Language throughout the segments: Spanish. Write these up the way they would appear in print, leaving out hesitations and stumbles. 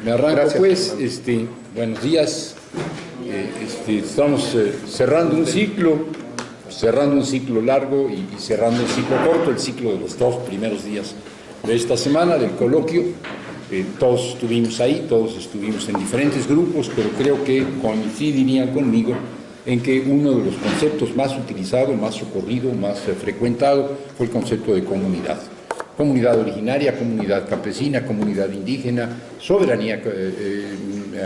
Me arranco. Gracias, pues, buenos días. Estamos cerrando un ciclo largo y cerrando un ciclo corto, el ciclo de los 2 primeros días de esta semana del coloquio. Todos estuvimos ahí, todos estuvimos en diferentes grupos, pero creo que coincidirían conmigo en que uno de los conceptos más utilizados, más socorrido, más frecuentado fue el concepto de comunidad. Comunidad originaria, comunidad campesina, comunidad indígena, soberanía,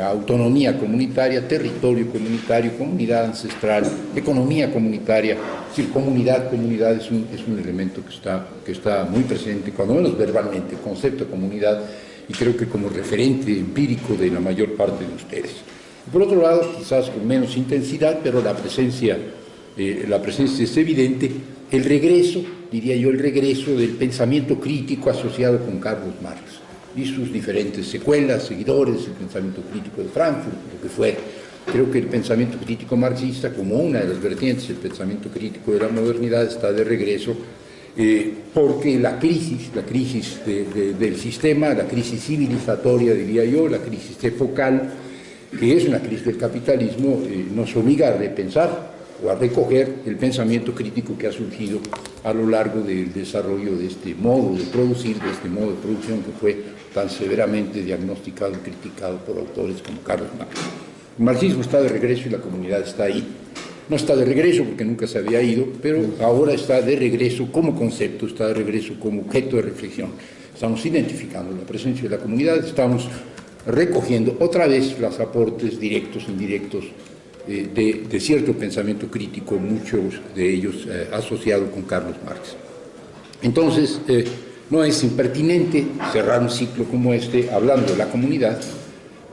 autonomía comunitaria, territorio comunitario, comunidad ancestral, economía comunitaria. Es decir, comunidad es un elemento que está muy presente, cuando menos verbalmente, el concepto de comunidad, y creo que como referente empírico de la mayor parte de ustedes. Y por otro lado, quizás con menos intensidad, pero la presencia es evidente, el regreso, diría yo, el regreso del pensamiento crítico asociado con Carlos Marx y sus diferentes secuelas, seguidores, el pensamiento crítico de Frankfurt, lo que fuera. Creo que el pensamiento crítico marxista, como una de las vertientes del pensamiento crítico de la modernidad, está de regreso porque la crisis del sistema, la crisis civilizatoria, diría yo, la crisis epocal, que es una crisis del capitalismo, nos obliga a repensar o a recoger el pensamiento crítico que ha surgido a lo largo del desarrollo de este modo de producir, de este modo de producción que fue tan severamente diagnosticado y criticado por autores como Carlos Marx. El marxismo está de regreso y la comunidad está ahí. No está de regreso porque nunca se había ido, pero ahora está de regreso como concepto, está de regreso como objeto de reflexión. Estamos identificando la presencia de la comunidad, estamos recogiendo otra vez los aportes directos, indirectos, de cierto pensamiento crítico, muchos de ellos asociados con Carlos Marx. Entonces, no es impertinente cerrar un ciclo como este hablando de la comunidad,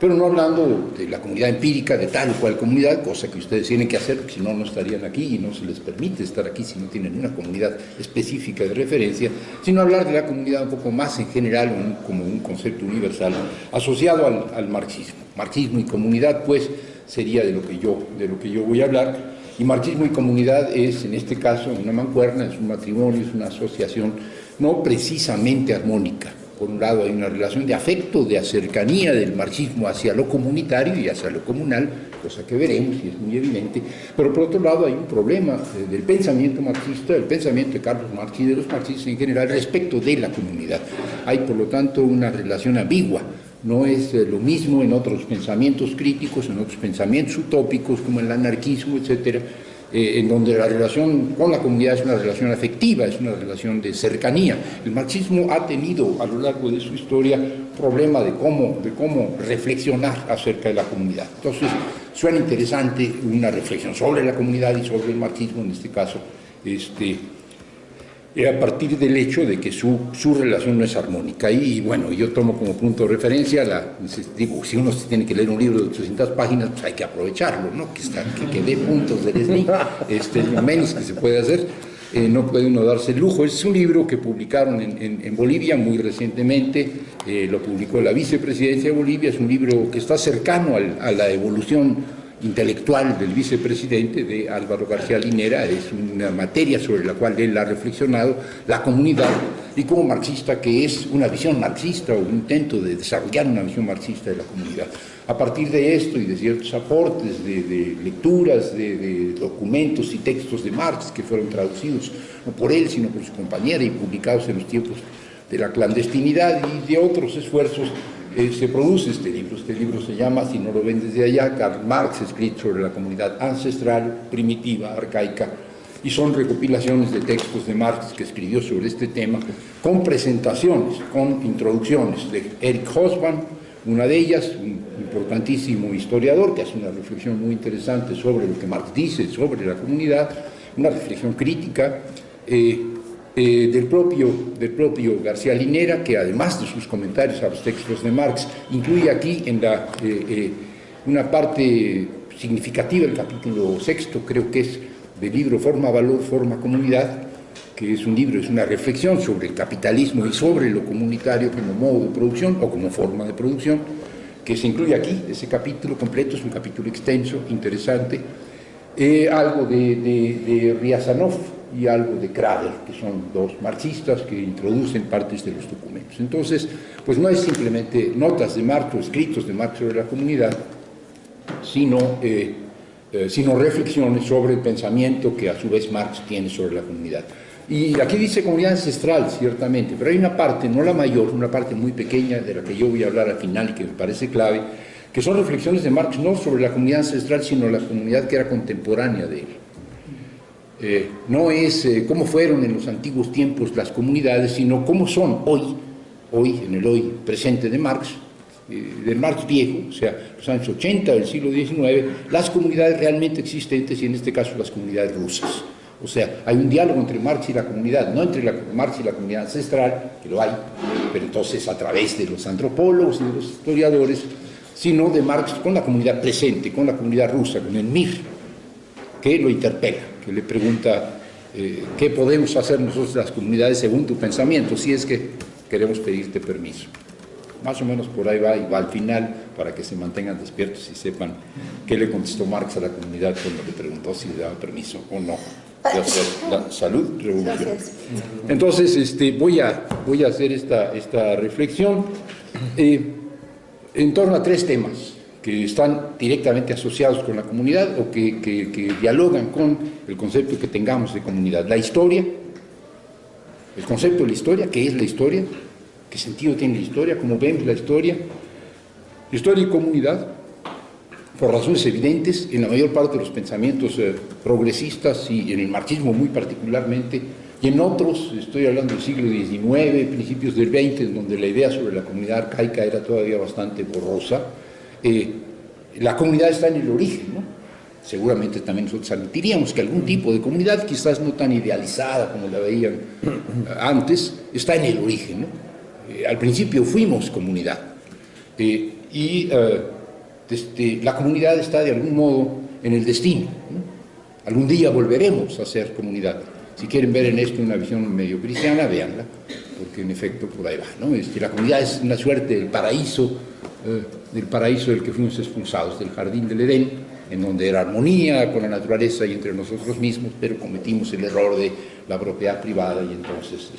pero no hablando de la comunidad empírica, de tal o cual comunidad, cosa que ustedes tienen que hacer, porque si no, no estarían aquí y no se les permite estar aquí si no tienen una comunidad específica de referencia, sino hablar de la comunidad un poco más en general, como un concepto universal asociado al marxismo. Marxismo y comunidad, pues, sería de lo que yo voy a hablar, y marxismo y comunidad es, en este caso, una mancuerna, es un matrimonio, es una asociación no precisamente armónica. Por un lado hay una relación de afecto, de cercanía del marxismo hacia lo comunitario y hacia lo comunal, cosa que veremos y es muy evidente, pero por otro lado hay un problema del pensamiento marxista, del pensamiento de Carlos Marx y de los marxistas en general respecto de la comunidad. Hay por lo tanto una relación ambigua. No es lo mismo en otros pensamientos críticos, en otros pensamientos utópicos como el anarquismo, etcétera, en donde la relación con la comunidad es una relación afectiva, es una relación de cercanía. El marxismo ha tenido a lo largo de su historia problema de cómo reflexionar acerca de la comunidad. Entonces, suena interesante una reflexión sobre la comunidad y sobre el marxismo, en este caso, a partir del hecho de que su relación no es armónica. Y bueno, yo tomo como punto de referencia, digo, si uno tiene que leer un libro de 800 páginas, pues hay que aprovecharlo, ¿no? Que dé puntos de Leslie, es lo menos que se puede hacer, no puede uno darse el lujo. Es un libro que publicaron en Bolivia muy recientemente, lo publicó la vicepresidencia de Bolivia, es un libro que está cercano a la evolución intelectual del vicepresidente, de Álvaro García Linera. Es una materia sobre la cual él ha reflexionado, la comunidad, y como marxista, que es una visión marxista o un intento de desarrollar una visión marxista de la comunidad. A partir de esto y de ciertos aportes de lecturas, de documentos y textos de Marx que fueron traducidos no por él, sino por su compañera y publicados en los tiempos de la clandestinidad y de otros esfuerzos, se produce este libro. Este libro se llama, si no lo ven desde allá, Karl Marx, escrito sobre la comunidad ancestral, primitiva, arcaica, y son recopilaciones de textos de Marx que escribió sobre este tema, con presentaciones, con introducciones de Eric Hobsbawm, una de ellas, un importantísimo historiador que hace una reflexión muy interesante sobre lo que Marx dice sobre la comunidad, una reflexión crítica, del propio García Linera, que además de sus comentarios a los textos de Marx, incluye aquí en una parte significativa del capítulo 6, creo que es del libro Forma, Valor, Forma, Comunidad, que es un libro, es una reflexión sobre el capitalismo y sobre lo comunitario como modo de producción o como forma de producción, que se incluye aquí. Ese capítulo completo es un capítulo extenso, interesante, algo de Riazanov y algo de Krader, que son dos marxistas que introducen partes de los documentos. Entonces, pues no es simplemente notas de Marx o escritos de Marx sobre la comunidad, sino reflexiones sobre el pensamiento que a su vez Marx tiene sobre la comunidad. Y aquí dice comunidad ancestral, ciertamente, pero hay una parte, no la mayor, una parte muy pequeña de la que yo voy a hablar al final y que me parece clave, que son reflexiones de Marx no sobre la comunidad ancestral, sino la comunidad que era contemporánea de él. No es cómo fueron en los antiguos tiempos las comunidades, sino cómo son hoy, en el hoy presente de Marx, del Marx viejo, o sea, los años 80 del siglo XIX, las comunidades realmente existentes y en este caso las comunidades rusas. O sea, hay un diálogo entre Marx y la comunidad, no entre Marx y la comunidad ancestral, que lo hay, pero entonces a través de los antropólogos y de los historiadores, sino de Marx con la comunidad presente, con la comunidad rusa, con el Mir, que lo interpela, que le pregunta qué podemos hacer nosotros las comunidades según tu pensamiento, si es que queremos pedirte permiso. Más o menos por ahí va, y va al final, para que se mantengan despiertos y sepan qué le contestó Marx a la comunidad cuando le preguntó si le daba permiso o no de hacer la salud revolución. Entonces, voy a hacer esta reflexión en torno a tres temas que están directamente asociados con la comunidad o que dialogan con el concepto que tengamos de comunidad. La historia, el concepto de la historia, ¿qué es la historia? ¿Qué sentido tiene la historia? ¿Cómo vemos la historia? Historia y comunidad, por razones evidentes, en la mayor parte de los pensamientos progresistas y en el marxismo muy particularmente, y en otros, estoy hablando del siglo XIX, principios del XX, en donde la idea sobre la comunidad arcaica era todavía bastante borrosa, la comunidad está en el origen, ¿no? Seguramente también nosotros admitiríamos que algún tipo de comunidad, quizás no tan idealizada como la veían antes, está en el origen, ¿no? Al principio fuimos comunidad, la comunidad está de algún modo en el destino, ¿no? Algún día volveremos a ser comunidad. Si quieren ver en esto una visión medio cristiana, véanla, porque en efecto por ahí va, ¿no? La comunidad es una suerte del paraíso del que fuimos expulsados, del jardín del Edén, en donde era armonía con la naturaleza y entre nosotros mismos, pero cometimos el error de la propiedad privada y entonces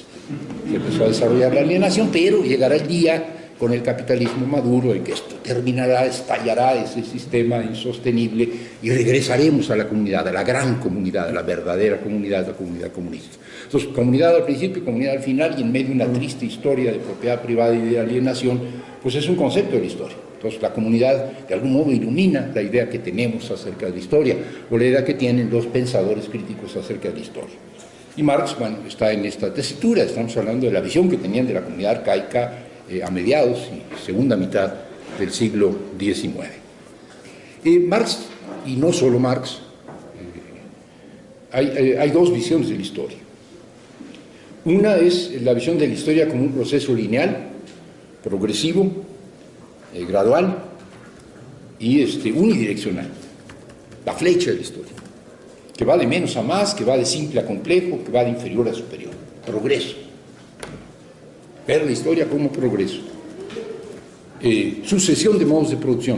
se empezó a desarrollar la alienación, pero llegará el día con el capitalismo maduro en que esto terminará, estallará ese sistema insostenible y regresaremos a la comunidad, a la gran comunidad, a la verdadera comunidad, la comunidad comunista. Entonces, comunidad al principio, comunidad al final, y en medio de una triste historia de propiedad privada y de alienación, pues es un concepto de la historia. Entonces, la comunidad de algún modo ilumina la idea que tenemos acerca de la historia, o la idea que tienen los pensadores críticos acerca de la historia. Y Marx, bueno, está en esta tesitura, estamos hablando de la visión que tenían de la comunidad arcaica a mediados y segunda mitad del siglo XIX. Marx, y no solo Marx, hay dos visiones de la historia. Una es la visión de la historia como un proceso lineal, progresivo, gradual y unidireccional, la flecha de la historia, que va de menos a más, que va de simple a complejo, que va de inferior a superior, progreso. Ver la historia como progreso. Sucesión de modos de producción.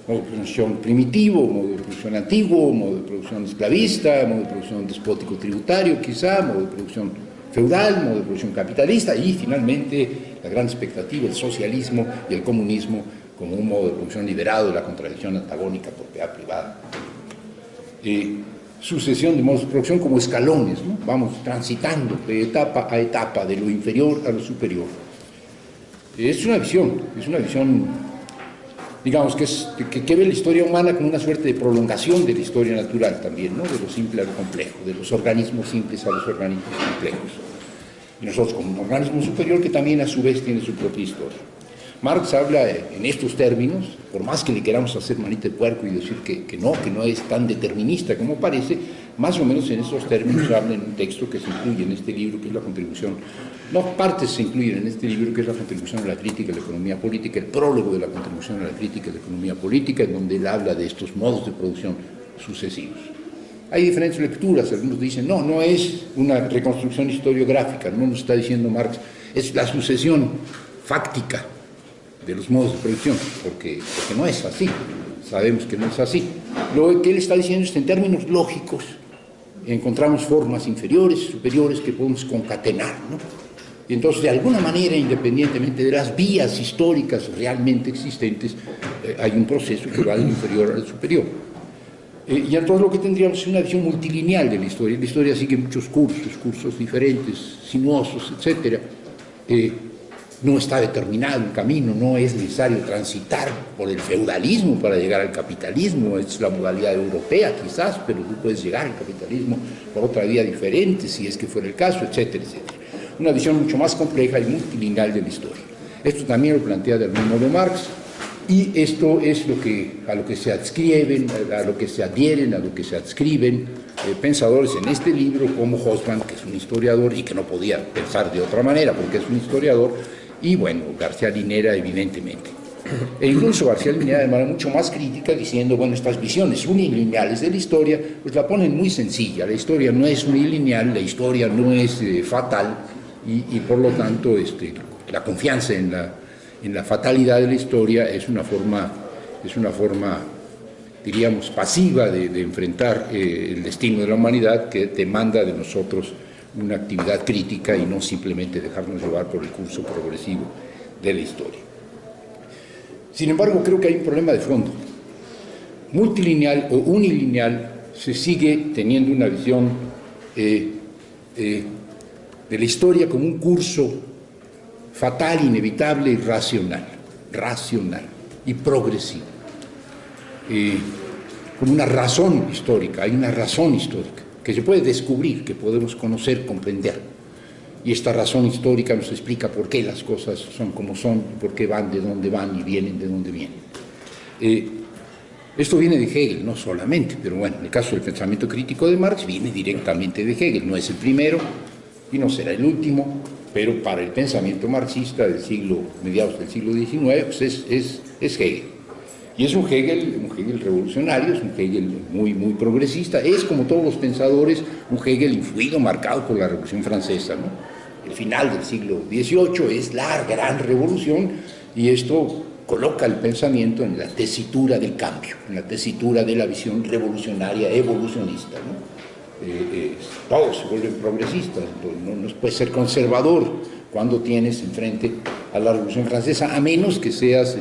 Modo de producción primitivo, modo de producción antiguo, modo de producción esclavista, modo de producción despótico tributario quizá, modo de producción feudal, modo de producción capitalista y finalmente la gran expectativa, el socialismo y el comunismo como un modo de producción liberado de la contradicción antagónica propiedad privada. Sucesión de modos de producción como escalones, ¿no? Vamos transitando de etapa a etapa, de lo inferior a lo superior. Es una visión, digamos, que ve la historia humana como una suerte de prolongación de la historia natural también, ¿no? De lo simple a lo complejo, de los organismos simples a los organismos complejos. Y nosotros como un organismo superior que también a su vez tiene su propia historia. Marx habla en estos términos, por más que le queramos hacer manita de puerco y decir que no es tan determinista como parece, más o menos en esos términos habla en un texto que se incluye en este libro, que es la contribución, partes se incluyen en este libro, que es la contribución a la crítica de la economía política, el prólogo de la contribución a la crítica de la economía política, en donde él habla de estos modos de producción sucesivos. Hay diferentes lecturas, algunos dicen, no es una reconstrucción historiográfica, no nos está diciendo Marx, es la sucesión fáctica de los modos de producción, porque no es así, sabemos que no es así. Lo que él está diciendo es que en términos lógicos encontramos formas inferiores, superiores que podemos concatenar, ¿no? Y entonces, de alguna manera, independientemente de las vías históricas realmente existentes, hay un proceso que va del inferior al superior. Y entonces lo que tendríamos es una visión multilineal de la historia. La historia sigue muchos cursos diferentes, sinuosos, etc. No está determinado el camino, no es necesario transitar por el feudalismo para llegar al capitalismo, es la modalidad europea quizás, pero tú puedes llegar al capitalismo por otra vía diferente, si es que fuera el caso, etcétera, etcétera. Una visión mucho más compleja y multilineal de la historia. Esto también lo plantea del mismo de Marx, y esto es a lo que se adscriben, a lo que se adhieren, a lo que se adscriben pensadores en este libro, como Hobsbawm, que es un historiador y que no podía pensar de otra manera porque es un historiador, y bueno, García Linera, evidentemente. E incluso García Linera, de manera mucho más crítica, diciendo, bueno, estas visiones unilineales de la historia, pues la ponen muy sencilla. La historia no es unilineal, la historia no es fatal, y por lo tanto la confianza en la fatalidad de la historia es una forma, diríamos, pasiva de enfrentar el destino de la humanidad, que demanda de nosotros una actividad crítica y no simplemente dejarnos llevar por el curso progresivo de la historia. Sin embargo, creo que hay un problema de fondo. Multilineal o unilineal, se sigue teniendo una visión de la historia como un curso fatal, inevitable y racional y progresivo. Como una razón histórica, hay una razón histórica que se puede descubrir, que podemos conocer, comprender. Y esta razón histórica nos explica por qué las cosas son como son, por qué van de dónde van y vienen de dónde vienen. Esto viene de Hegel, no solamente, pero bueno, en el caso del pensamiento crítico de Marx viene directamente de Hegel, no es el primero y no será el último, pero para el pensamiento marxista del mediados del siglo XIX, pues es Hegel. Y es un Hegel revolucionario, es un Hegel muy progresista, es, como todos los pensadores, un Hegel influido, marcado por la Revolución Francesa, ¿no? El final del siglo XVIII es la gran revolución, y esto coloca el pensamiento en la tesitura del cambio, en la tesitura de la visión revolucionaria, evolucionista, ¿no? Todos se vuelven progresistas, no puedes ser conservador cuando tienes enfrente a la Revolución Francesa, a menos que seas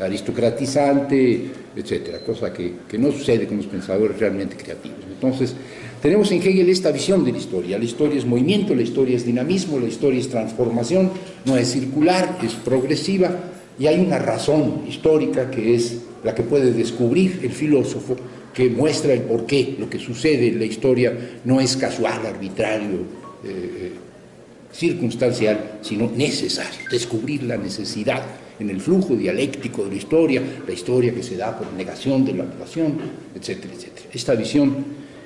aristocratizante, etcétera, cosa que no sucede con los pensadores realmente creativos. Entonces, tenemos en Hegel esta visión de la historia es movimiento, la historia es dinamismo, la historia es transformación, no es circular, es progresiva, y hay una razón histórica que es la que puede descubrir el filósofo, que muestra el porqué. Lo que sucede en la historia no es casual, arbitrario, circunstancial, sino necesario. Descubrir la necesidad en el flujo dialéctico de la historia que se da por negación de la negación, etcétera, etcétera. Esta visión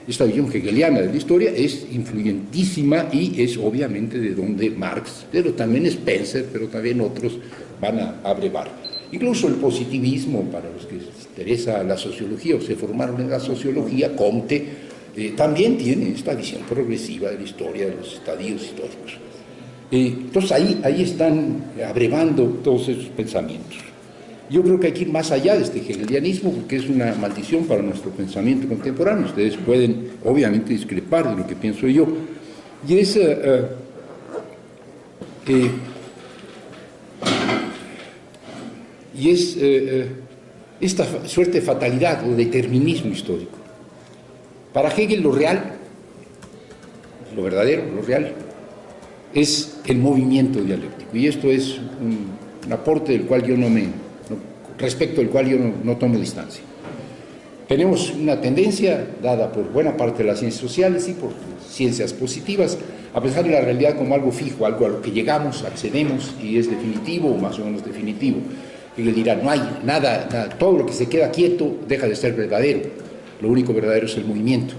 hegeliana de la historia es influyentísima y es obviamente de donde Marx, pero también Spencer, pero también otros van a abrevar. Incluso el positivismo, para los que les interesa la sociología o se formaron en la sociología, Comte, también tiene esta visión progresiva de la historia, de los estadios históricos. Entonces ahí están abrevando todos esos pensamientos. Yo creo que hay que ir más allá de este hegelianismo, porque es una maldición para nuestro pensamiento contemporáneo. Ustedes pueden obviamente discrepar de lo que pienso yo, y es esta suerte de fatalidad o determinismo histórico. Para Hegel lo real, lo verdadero, lo real, es el movimiento dialéctico, y esto es un aporte del cual respecto del cual yo no tomo distancia. Tenemos una tendencia, dada por buena parte de las ciencias sociales y por ciencias positivas, a pensar en la realidad como algo fijo, algo a lo que llegamos, accedemos y es definitivo o más o menos definitivo. Y le dirá, no hay nada, todo lo que se queda quieto deja de ser verdadero. Lo único verdadero es el movimiento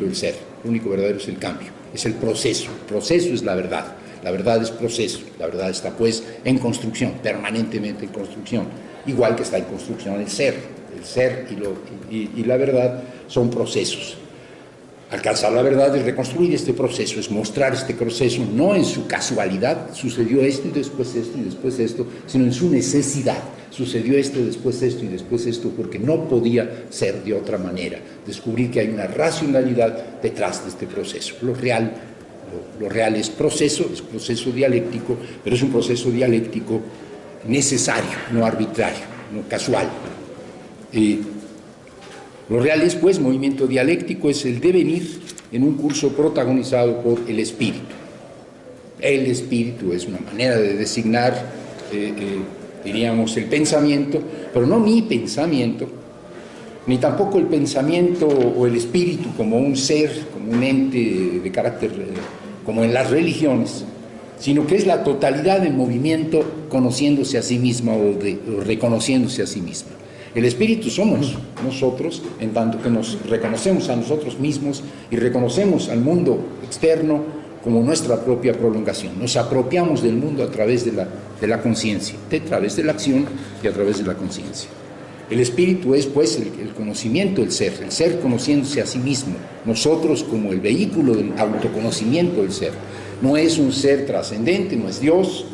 del ser. Lo único verdadero es el cambio, es el proceso. El proceso es la verdad es proceso, la verdad está pues en construcción, permanentemente en construcción, igual que está en construcción el ser y la verdad son procesos. Alcanzar la verdad es reconstruir este proceso, es mostrar este proceso, no en su casualidad, sucedió esto y después esto y después esto, sino en su necesidad, sucedió esto, después esto y después esto, porque no podía ser de otra manera. Descubrir que hay una racionalidad detrás de este proceso. Lo real es proceso dialéctico, pero es un proceso dialéctico necesario, no arbitrario, no casual. Lo real es, pues, movimiento dialéctico, es el devenir en un curso protagonizado por el espíritu. El espíritu es una manera de designar, diríamos, el pensamiento, pero no mi pensamiento, ni tampoco el pensamiento o el espíritu como un ser, como un ente de carácter, como en las religiones, sino que es la totalidad del movimiento conociéndose a sí misma o reconociéndose a sí misma. El espíritu somos nosotros, en tanto que nos reconocemos a nosotros mismos y reconocemos al mundo externo como nuestra propia prolongación. Nos apropiamos del mundo a través de la conciencia, a través de la acción y a través de la conciencia. El espíritu es, pues, el conocimiento, el ser conociéndose a sí mismo, nosotros como el vehículo del autoconocimiento del ser. No es un ser trascendente, no es Dios,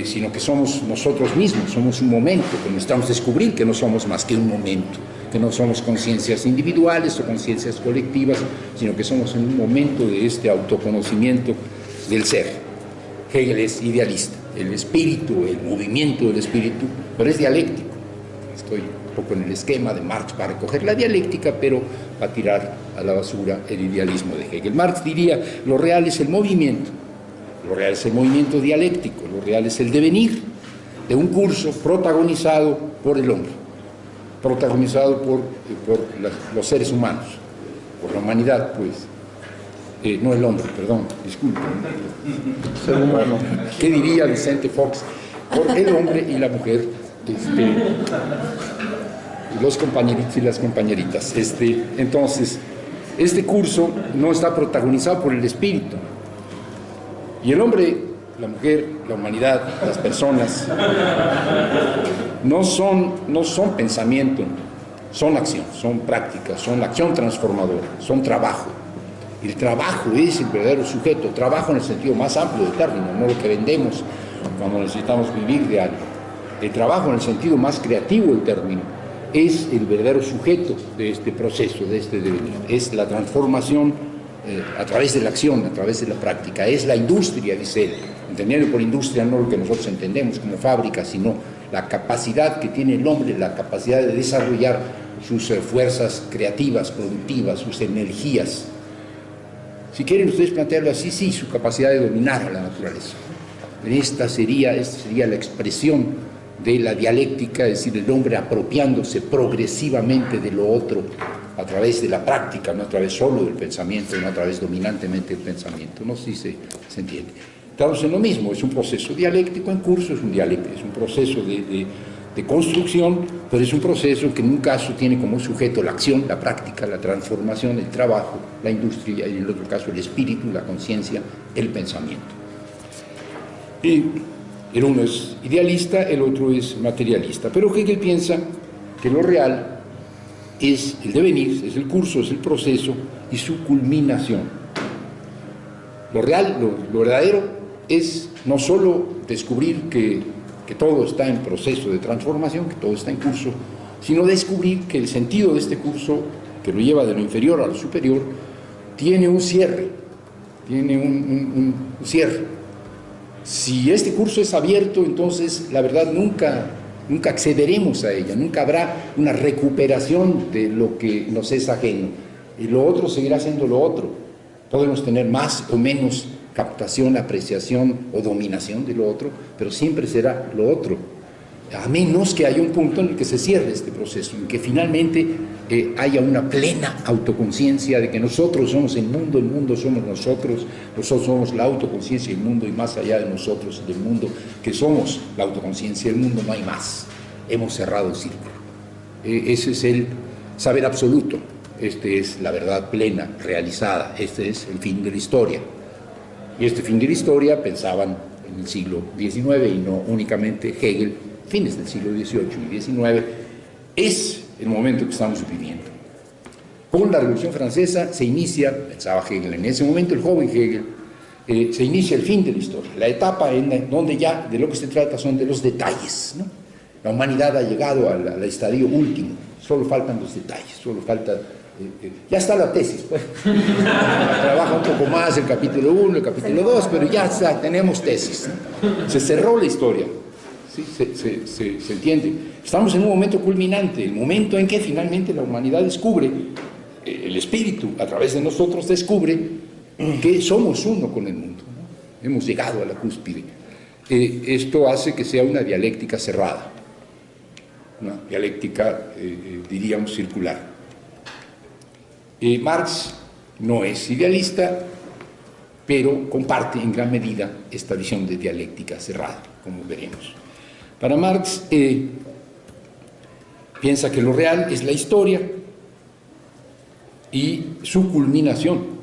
sino que somos nosotros mismos, somos un momento, que necesitamos descubrir que no somos más que un momento, que no somos conciencias individuales o conciencias colectivas, sino que somos en un momento de este autoconocimiento del ser. Hegel es idealista, el espíritu, el movimiento del espíritu, pero es dialéctico. Estoy un poco en el esquema de Marx para recoger la dialéctica, pero para tirar a la basura el idealismo de Hegel. Marx diría, lo real es el movimiento. Lo real es el movimiento dialéctico, lo real es el devenir de un curso protagonizado por el hombre, protagonizado por los seres humanos, por la humanidad, pues. No el hombre, perdón, disculpen. Ser humano. ¿Qué diría Vicente Fox? Por el hombre y la mujer, los compañeritos y las compañeritas. Entonces, este curso no está protagonizado por el espíritu. Y el hombre, la mujer, la humanidad, las personas, no son pensamiento, son acción, son práctica, son acción transformadora, son trabajo. El trabajo es el verdadero sujeto, trabajo en el sentido más amplio del término, no lo que vendemos cuando necesitamos vivir de algo. El trabajo en el sentido más creativo del término es el verdadero sujeto de este proceso, de este devenir. Es la transformación a través de la acción, a través de la práctica. Es la industria, dice él, entendiendo por industria no lo que nosotros entendemos como fábrica, sino la capacidad que tiene el hombre, la capacidad de desarrollar sus fuerzas creativas, productivas, sus energías. Si quieren ustedes plantearlo así, sí, su capacidad de dominar a la naturaleza. Esta sería la expresión de la dialéctica, es decir, el hombre apropiándose progresivamente de lo otro a través de la práctica, no a través solo del pensamiento, no a través dominantemente del pensamiento. No sé si se entiende. Estamos en lo mismo, es un proceso dialéctico en curso, es un proceso de construcción, pero es un proceso que en un caso tiene como sujeto la acción, la práctica, la transformación, el trabajo, la industria, y en el otro caso el espíritu, la conciencia, el pensamiento. Y el uno es idealista, el otro es materialista, pero Hegel piensa que lo real es el devenir, es el curso, es el proceso y su culminación. Lo real, lo verdadero es no solo descubrir que todo está en proceso de transformación, que todo está en curso, sino descubrir que el sentido de este curso, que lo lleva de lo inferior a lo superior, tiene un cierre, tiene un cierre. Si este curso es abierto, entonces la verdad nunca accederemos a ella, nunca habrá una recuperación de lo que nos es ajeno, y lo otro seguirá siendo lo otro. Podemos tener más o menos captación, apreciación o dominación de lo otro, pero siempre será lo otro, a menos que haya un punto en el que se cierre este proceso, en que finalmente haya una plena autoconciencia de que nosotros somos el mundo somos nosotros somos la autoconciencia del mundo, y más allá de nosotros y del mundo, que somos la autoconciencia del mundo, no hay más. Hemos cerrado el círculo. Ese es el saber absoluto, este es la verdad plena, realizada, este es el fin de la historia. Y este fin de la historia pensaban en el siglo XIX, y no únicamente Hegel, fines del siglo XVIII y XIX, es el momento que estamos viviendo. Con la Revolución Francesa se inicia, pensaba Hegel en ese momento, el joven Hegel, se inicia el fin de la historia, la etapa en donde ya de lo que se trata son de los detalles, ¿no? La humanidad ha llegado al estadio último, solo faltan los detalles, solo falta... ya está la tesis, pues. Trabaja un poco más el capítulo 1, el capítulo 2, pero ya está, tenemos tesis, ¿no? Se cerró la historia, ¿sí? Se entiende. Estamos en un momento culminante, el momento en que finalmente la humanidad descubre, el espíritu a través de nosotros descubre que somos uno con el mundo, ¿no? Hemos llegado a la cúspide. Esto hace que sea una dialéctica cerrada, una dialéctica, diríamos, circular. Marx no es idealista, pero comparte en gran medida esta visión de dialéctica cerrada, como veremos. Para Marx, piensa que lo real es la historia y su culminación.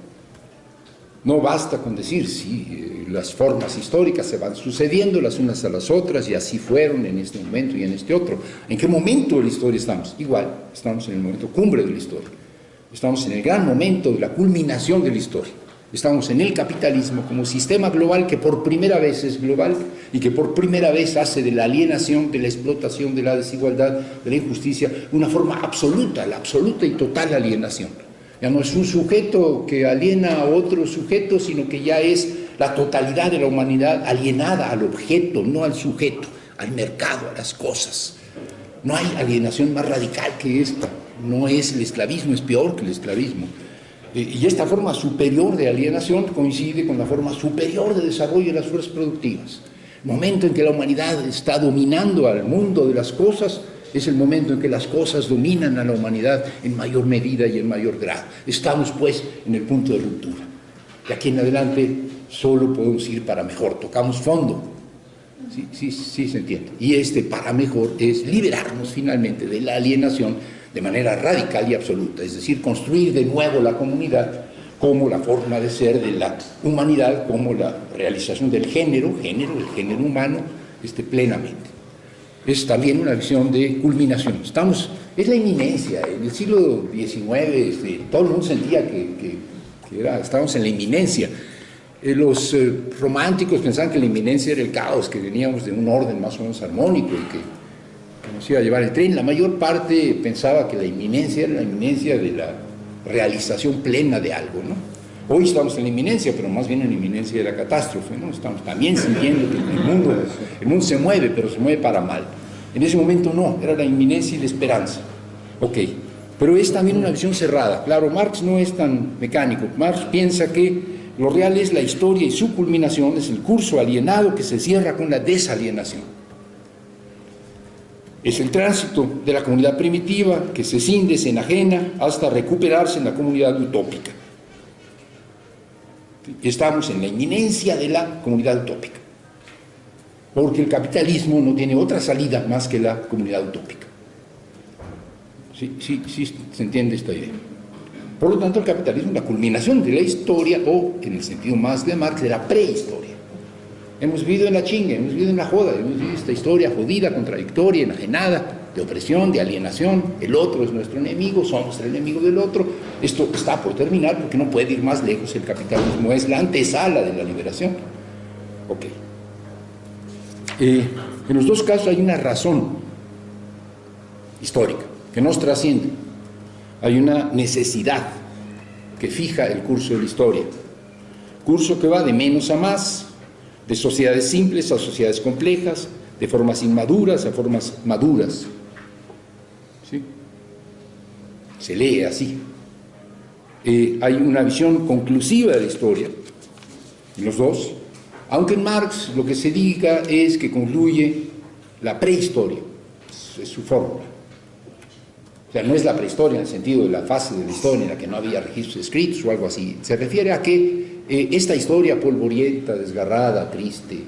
No basta con decir, sí, las formas históricas se van sucediendo las unas a las otras y así fueron en este momento y en este otro. ¿En qué momento de la historia estamos? Igual, estamos en el momento cumbre de la historia. Estamos en el gran momento de la culminación de la historia. Estamos en el capitalismo como sistema global que por primera vez es global y que por primera vez hace de la alienación, de la explotación, de la desigualdad, de la injusticia, una forma absoluta, la absoluta y total alienación. Ya no es un sujeto que aliena a otro sujeto, sino que ya es la totalidad de la humanidad alienada al objeto, no al sujeto, al mercado, a las cosas. No hay alienación más radical que esta. No es el esclavismo, es peor que el esclavismo. Y esta forma superior de alienación coincide con la forma superior de desarrollo de las fuerzas productivas. El momento en que la humanidad está dominando al mundo de las cosas es el momento en que las cosas dominan a la humanidad en mayor medida y en mayor grado. Estamos, pues, en el punto de ruptura. De aquí en adelante solo podemos ir para mejor, tocamos fondo. Sí, se entiende. Y este para mejor es liberarnos finalmente de la alienación de manera radical y absoluta, es decir, construir de nuevo la comunidad como la forma de ser de la humanidad, como la realización del género, el género humano, plenamente. Es también una visión de culminación. Es la inminencia. En el siglo XIX todo el mundo sentía que estábamos en la inminencia. Los románticos pensaban que la inminencia era el caos, que veníamos de un orden más o menos armónico y que nos iba a llevar el tren. La mayor parte pensaba que la inminencia era la inminencia de la realización plena de algo, ¿no? Hoy estamos en la inminencia, pero más bien en la inminencia de la catástrofe, ¿no? Estamos también sintiendo que el mundo se mueve, pero se mueve para mal. En ese momento no, era la inminencia y la esperanza. Ok, pero es también una visión cerrada. Claro, Marx no es tan mecánico. Marx piensa que lo real es la historia y su culminación es el curso alienado que se cierra con la desalienación. Es el tránsito de la comunidad primitiva que se cinde, se enajena, hasta recuperarse en la comunidad utópica. Estamos en la inminencia de la comunidad utópica, porque el capitalismo no tiene otra salida más que la comunidad utópica. Sí, se entiende esta idea. Por lo tanto, el capitalismo es la culminación de la historia, o, en el sentido más de Marx, de la prehistoria. Hemos vivido en la chinga, hemos vivido en la joda, hemos vivido esta historia jodida, contradictoria, enajenada, de opresión, de alienación. El otro es nuestro enemigo, somos el enemigo del otro. Esto está por terminar porque no puede ir más lejos. El capitalismo es la antesala de la liberación. Ok. En los dos casos hay una razón histórica que nos trasciende. Hay una necesidad que fija el curso de la historia. Curso que va de menos a más, de sociedades simples a sociedades complejas, de formas inmaduras a formas maduras. ¿Sí? Se lee así. Hay una visión conclusiva de la historia, en los dos, aunque en Marx lo que se diga es que concluye la prehistoria, es su fórmula. O sea, no es la prehistoria en el sentido de la fase de la historia en la que no había registros escritos o algo así. Se refiere a que esta historia polvorienta, desgarrada, triste,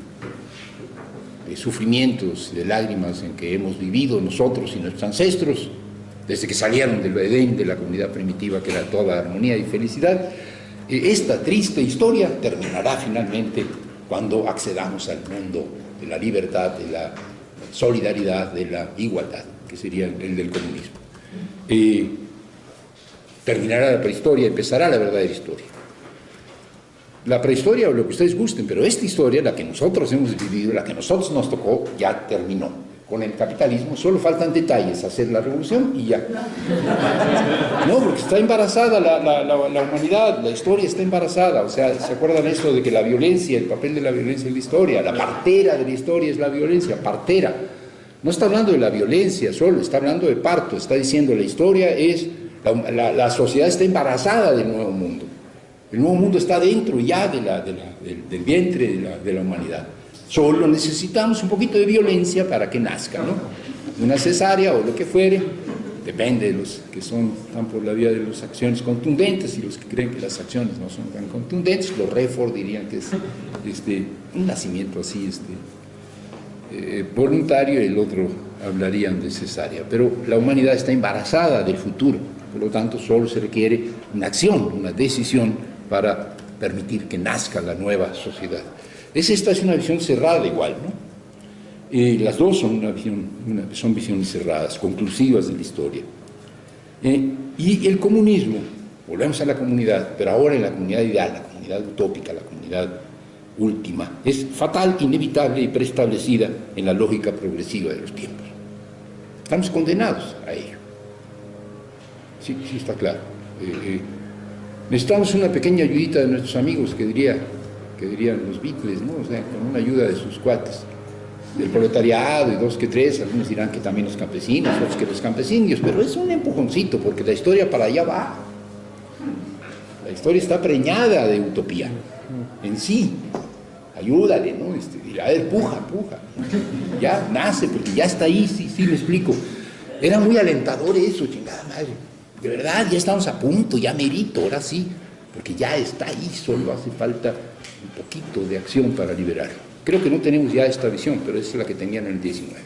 de sufrimientos, de lágrimas en que hemos vivido nosotros y nuestros ancestros, desde que salieron del Edén, de la comunidad primitiva que era toda armonía y felicidad, esta triste historia terminará finalmente cuando accedamos al mundo de la libertad, de la solidaridad, de la igualdad, que sería el del comunismo. terminará la prehistoria, empezará la verdadera historia. La prehistoria o lo que ustedes gusten, pero esta historia, la que nosotros hemos vivido, la que a nosotros nos tocó, ya terminó. Con el capitalismo solo faltan detalles, hacer la revolución y ya. No, porque está embarazada la humanidad, la historia está embarazada. O sea, ¿se acuerdan esto de que la violencia, el papel de la violencia en la historia, la partera de la historia es la violencia, partera? No está hablando de la violencia solo, está hablando de parto, está diciendo la historia es, la sociedad está embarazada del nuevo mundo. El nuevo mundo está dentro ya del vientre de la humanidad. Solo necesitamos un poquito de violencia para que nazca, ¿no? Una cesárea o lo que fuere, depende de los que están por la vía de las acciones contundentes y los que creen que las acciones no son tan contundentes. Los Redford dirían que es un nacimiento así voluntario, y el otro hablarían de cesárea. Pero la humanidad está embarazada del futuro, por lo tanto solo se requiere una acción, una decisión para permitir que nazca la nueva sociedad. Esta es una visión cerrada igual, ¿no? Las dos son son visiones cerradas, conclusivas de la historia. Y el comunismo, volvemos a la comunidad, pero ahora en la comunidad ideal, la comunidad utópica, la comunidad última, es fatal, inevitable y preestablecida en la lógica progresiva de los tiempos. Estamos condenados a ello. Sí, está claro. Necesitamos una pequeña ayudita de nuestros amigos, que dirían los Beatles, ¿no? O sea, con una ayuda de sus cuates, del proletariado y dos que tres, algunos dirán que también los campesinos, otros que los campesinos, pero es un empujoncito, porque la historia para allá va. La historia está preñada de utopía en sí. Ayúdale, ¿no? A ver, puja. Ya nace, porque ya está ahí, sí, me explico. Era muy alentador eso, chingada madre. De verdad, ya estamos a punto, ya merito, ahora sí, porque ya está ahí, solo hace falta un poquito de acción para liberarlo. Creo que no tenemos ya esta visión, pero esa es la que tenían en el 19.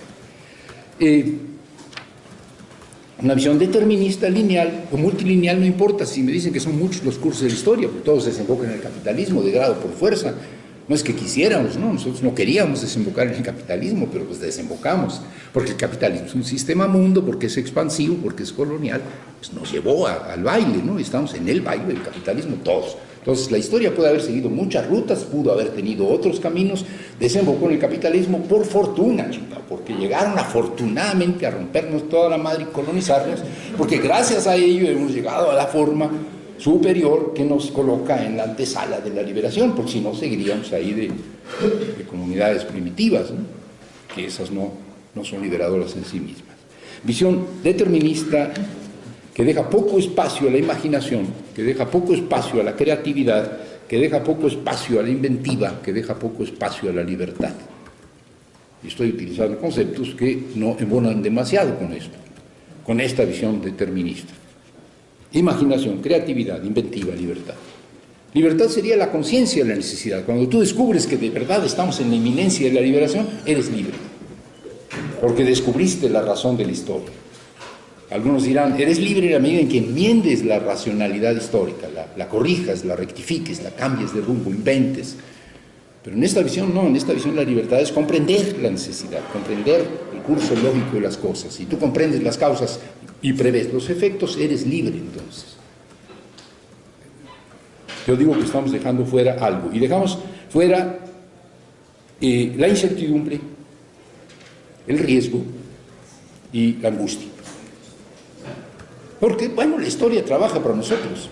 Una visión determinista, lineal o multilineal, no importa. Si me dicen que son muchos los cursos de la historia, porque todos desembocan en el capitalismo de grado por fuerza. No es que quisiéramos, ¿no? Nosotros no queríamos desembocar en el capitalismo, pero pues desembocamos, porque el capitalismo es un sistema mundo, porque es expansivo, porque es colonial, pues nos llevó al baile, ¿no? Estamos en el baile del capitalismo todos. Entonces la historia puede haber seguido muchas rutas, pudo haber tenido otros caminos, desembocó en el capitalismo por fortuna, chica, porque llegaron afortunadamente a rompernos toda la madre y colonizarnos, porque gracias a ello hemos llegado a la forma superior que nos coloca en la antesala de la liberación, porque si no seguiríamos ahí de comunidades primitivas, ¿no? Que esas no son liberadoras en sí mismas. Visión determinista que deja poco espacio a la imaginación, que deja poco espacio a la creatividad, que deja poco espacio a la inventiva, que deja poco espacio a la libertad. Y estoy utilizando conceptos que no embonan demasiado con esto, con esta visión determinista. Imaginación, creatividad, inventiva, libertad. Libertad sería la conciencia de la necesidad. Cuando tú descubres que de verdad estamos en la inminencia de la liberación, eres libre, porque descubriste la razón de la historia. Algunos dirán, eres libre en la medida en que enmiendes la racionalidad histórica, la corrijas, la rectifiques, la cambies de rumbo, inventes. Pero en esta visión no, en esta visión la libertad es comprender la necesidad, comprender el curso lógico de las cosas. Si tú comprendes las causas y prevés los efectos, eres libre entonces. Yo digo que estamos dejando fuera algo, y dejamos fuera la incertidumbre, el riesgo y la angustia. Porque, bueno, la historia trabaja para nosotros.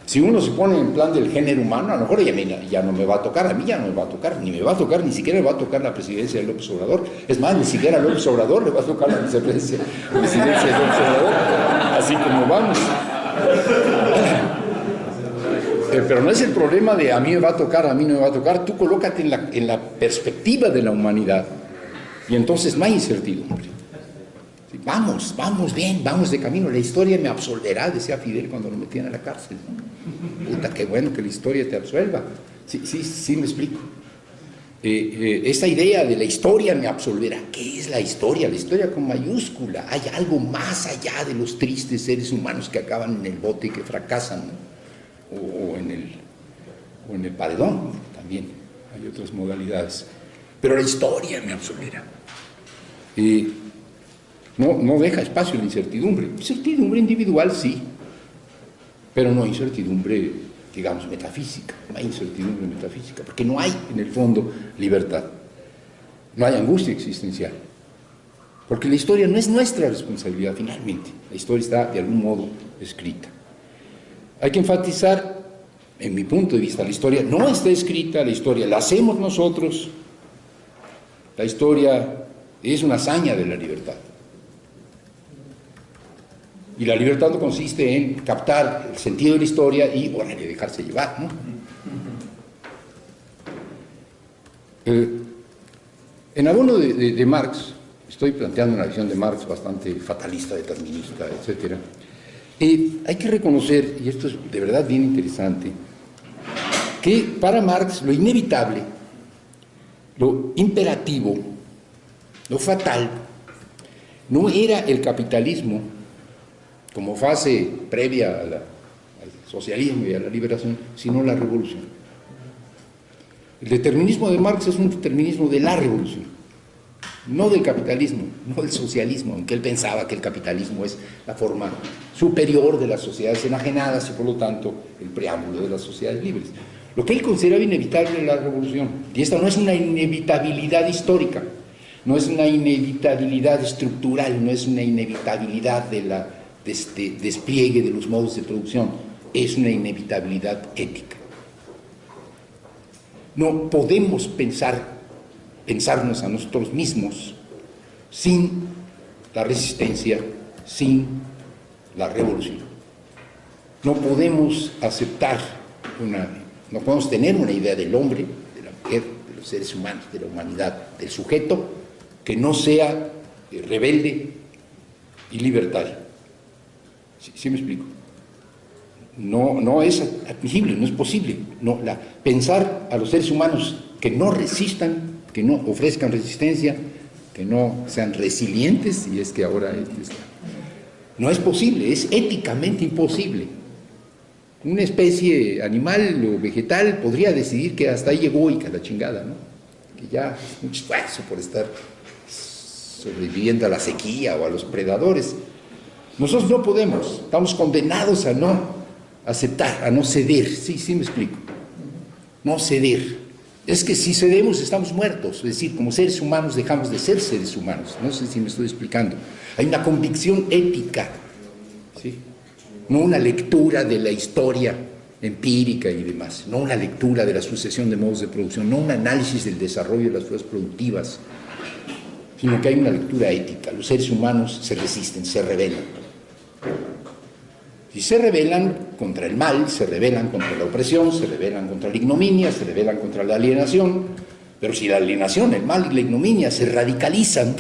Si uno se pone en plan del género humano, a lo mejor ya no me va a tocar, a mí ya no me va a tocar, ni me va a tocar, ni siquiera me va a tocar la presidencia de López Obrador. Es más, ni siquiera a López Obrador le va a tocar la presidencia de López Obrador. Así como vamos. Pero no es el problema de a mí me va a tocar, a mí no me va a tocar. Tú colócate en la perspectiva de la humanidad y entonces no hay incertidumbre. Vamos bien, vamos de camino, la historia me absolverá, decía Fidel cuando lo metían a la cárcel, ¿no? Puta, qué bueno que la historia te absuelva. Sí me explico. Esta idea de la historia me absolverá, ¿qué es la historia? La historia con mayúscula. Hay algo más allá de los tristes seres humanos que acaban en el bote y que fracasan, ¿no? o en el paredón, también hay otras modalidades. Pero la historia me absolverá. No deja espacio a la incertidumbre. Incertidumbre individual, sí. pero no hay incertidumbre, digamos, metafísica, no hay incertidumbre metafísica, porque no hay, en el fondo, libertad, no hay angustia existencial, porque la historia no es nuestra responsabilidad finalmente, la historia está de algún modo escrita. Hay que enfatizar, en mi punto de vista, la historia no está escrita, la historia la hacemos nosotros, la historia es una hazaña de la libertad. Y la libertad no consiste en captar el sentido de la historia y, órale, dejarse llevar, ¿no? En abono de Marx, estoy planteando una visión de Marx bastante fatalista, determinista, etc. Hay que reconocer, y esto es de verdad bien interesante, que para Marx lo inevitable, lo imperativo, lo fatal, no era el capitalismo como fase previa al socialismo y a la liberación, sino la revolución. El determinismo de Marx es un determinismo de la revolución, no del capitalismo, no del socialismo, aunque él pensaba que el capitalismo es la forma superior de las sociedades enajenadas y por lo tanto el preámbulo de las sociedades libres. Lo que él consideraba inevitable era la revolución, y esta no es una inevitabilidad histórica, no es una inevitabilidad estructural, no es una inevitabilidad de este despliegue de los modos de producción, es una inevitabilidad ética. No podemos pensarnos a nosotros mismos sin la resistencia, sin la revolución. No podemos aceptar no podemos tener una idea del hombre, de la mujer, de los seres humanos, de la humanidad, del sujeto, que no sea rebelde y libertario. ¿Sí me explico? No es admisible, no es posible. Pensar a los seres humanos que no resistan, que no ofrezcan resistencia, que no sean resilientes, y es que ahora no es posible, es éticamente imposible. Una especie animal o vegetal podría decidir que hasta ahí llegó y que a la chingada, ¿no? Que ya es mucho esfuerzo por estar sobreviviendo a la sequía o a los predadores. Nosotros no podemos, estamos condenados a no aceptar, a no ceder. Sí me explico. No ceder. Es que si cedemos estamos muertos, es decir, como seres humanos dejamos de ser seres humanos. No sé si me estoy explicando. Hay una convicción ética, ¿sí? No una lectura de la historia empírica y demás, no una lectura de la sucesión de modos de producción, no un análisis del desarrollo de las fuerzas productivas, sino que hay una lectura ética. Los seres humanos se resisten, se rebelan. Y se rebelan contra el mal, se rebelan contra la opresión, se rebelan contra la ignominia, se rebelan contra la alienación, pero si la alienación, el mal y la ignominia se radicalizan,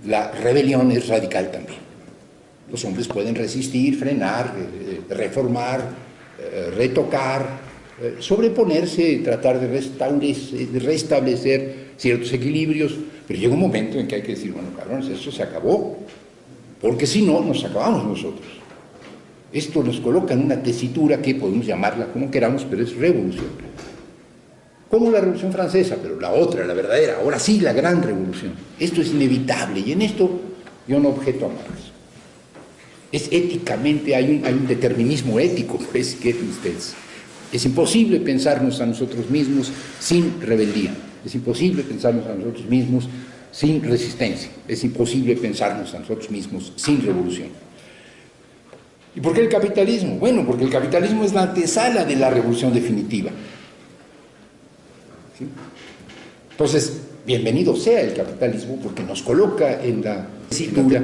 la rebelión es radical también. Los hombres pueden resistir, frenar, reformar, retocar, sobreponerse, tratar de restablecer ciertos equilibrios, pero llega un momento en que hay que decir, bueno, cabrones, esto se acabó, porque si no, nos acabamos nosotros. Esto nos coloca en una tesitura que podemos llamarla como queramos, pero es revolución. Como la Revolución Francesa, pero la otra, la verdadera, ahora sí, la gran revolución. Esto es inevitable, y en esto yo no objeto a Marx. Es éticamente, hay un determinismo ético, pues, que ustedes. Es imposible pensarnos a nosotros mismos sin rebeldía, es imposible pensarnos a nosotros mismos sin resistencia, es imposible pensarnos a nosotros mismos sin revolución. ¿Y por qué el capitalismo? Bueno, porque el capitalismo es la antesala de la revolución definitiva. ¿Sí? Entonces, bienvenido sea el capitalismo porque nos coloca en la cintura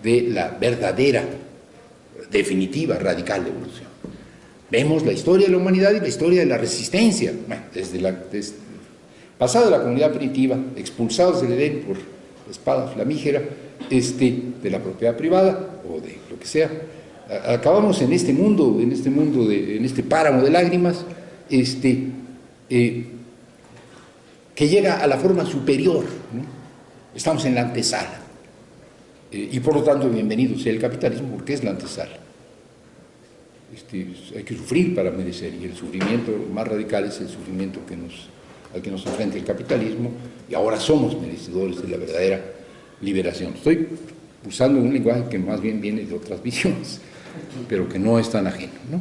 de la verdadera, definitiva, radical evolución. Vemos la historia de la humanidad y la historia de la resistencia, bueno, desde pasada la comunidad primitiva, expulsados del Edén por la espada flamígera, de la propiedad privada o de lo que sea, acabamos en este mundo, en este páramo de lágrimas, que llega a la forma superior, ¿no? Estamos en la antesala. Y por lo tanto, bienvenido sea el capitalismo, porque es la antesala. Hay que sufrir para merecer, y el sufrimiento más radical es el sufrimiento al que nos enfrenta el capitalismo, y ahora somos merecedores de la verdadera liberación. Estoy usando un lenguaje que más bien viene de otras visiones, pero que no es tan ajeno, ¿no?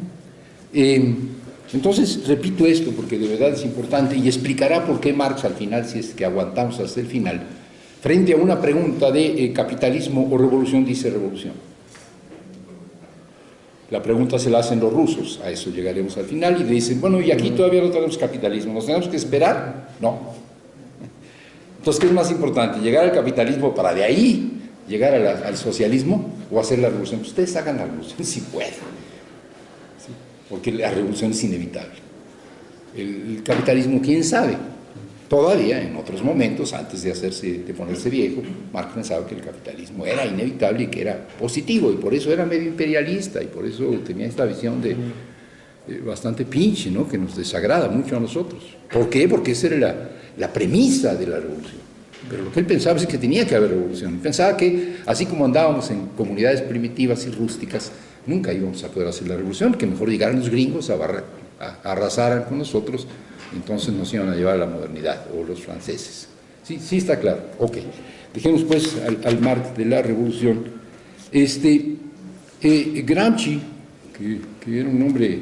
Entonces, repito esto porque de verdad es importante y explicará por qué Marx al final, si es que aguantamos hasta el final, frente a una pregunta de capitalismo o revolución, dice revolución. La pregunta se la hacen los rusos, a eso llegaremos al final, y dicen, bueno, y aquí todavía no tenemos capitalismo, ¿nos tenemos que esperar? No. Entonces, ¿qué es más importante? ¿Llegar al capitalismo para de ahí llegar al socialismo o hacer la revolución? Pues ustedes hagan la revolución si pueden, ¿sí? Porque la revolución es inevitable. El capitalismo, quién sabe. Todavía, en otros momentos, antes de ponerse viejo, Marx pensaba que el capitalismo era inevitable y que era positivo, y por eso era medio imperialista, y por eso tenía esta visión de bastante pinche, ¿no?, que nos desagrada mucho a nosotros. ¿Por qué? Porque esa era la premisa de la revolución. Pero lo que él pensaba es que tenía que haber revolución. Pensaba que, así como andábamos en comunidades primitivas y rústicas, nunca íbamos a poder hacer la revolución, que mejor llegaran los gringos arrasaran con nosotros, entonces nos iban a llevar a la modernidad, o los franceses. Sí, sí está claro. Ok. Dejemos pues al Marx de la revolución. Gramsci, que era un hombre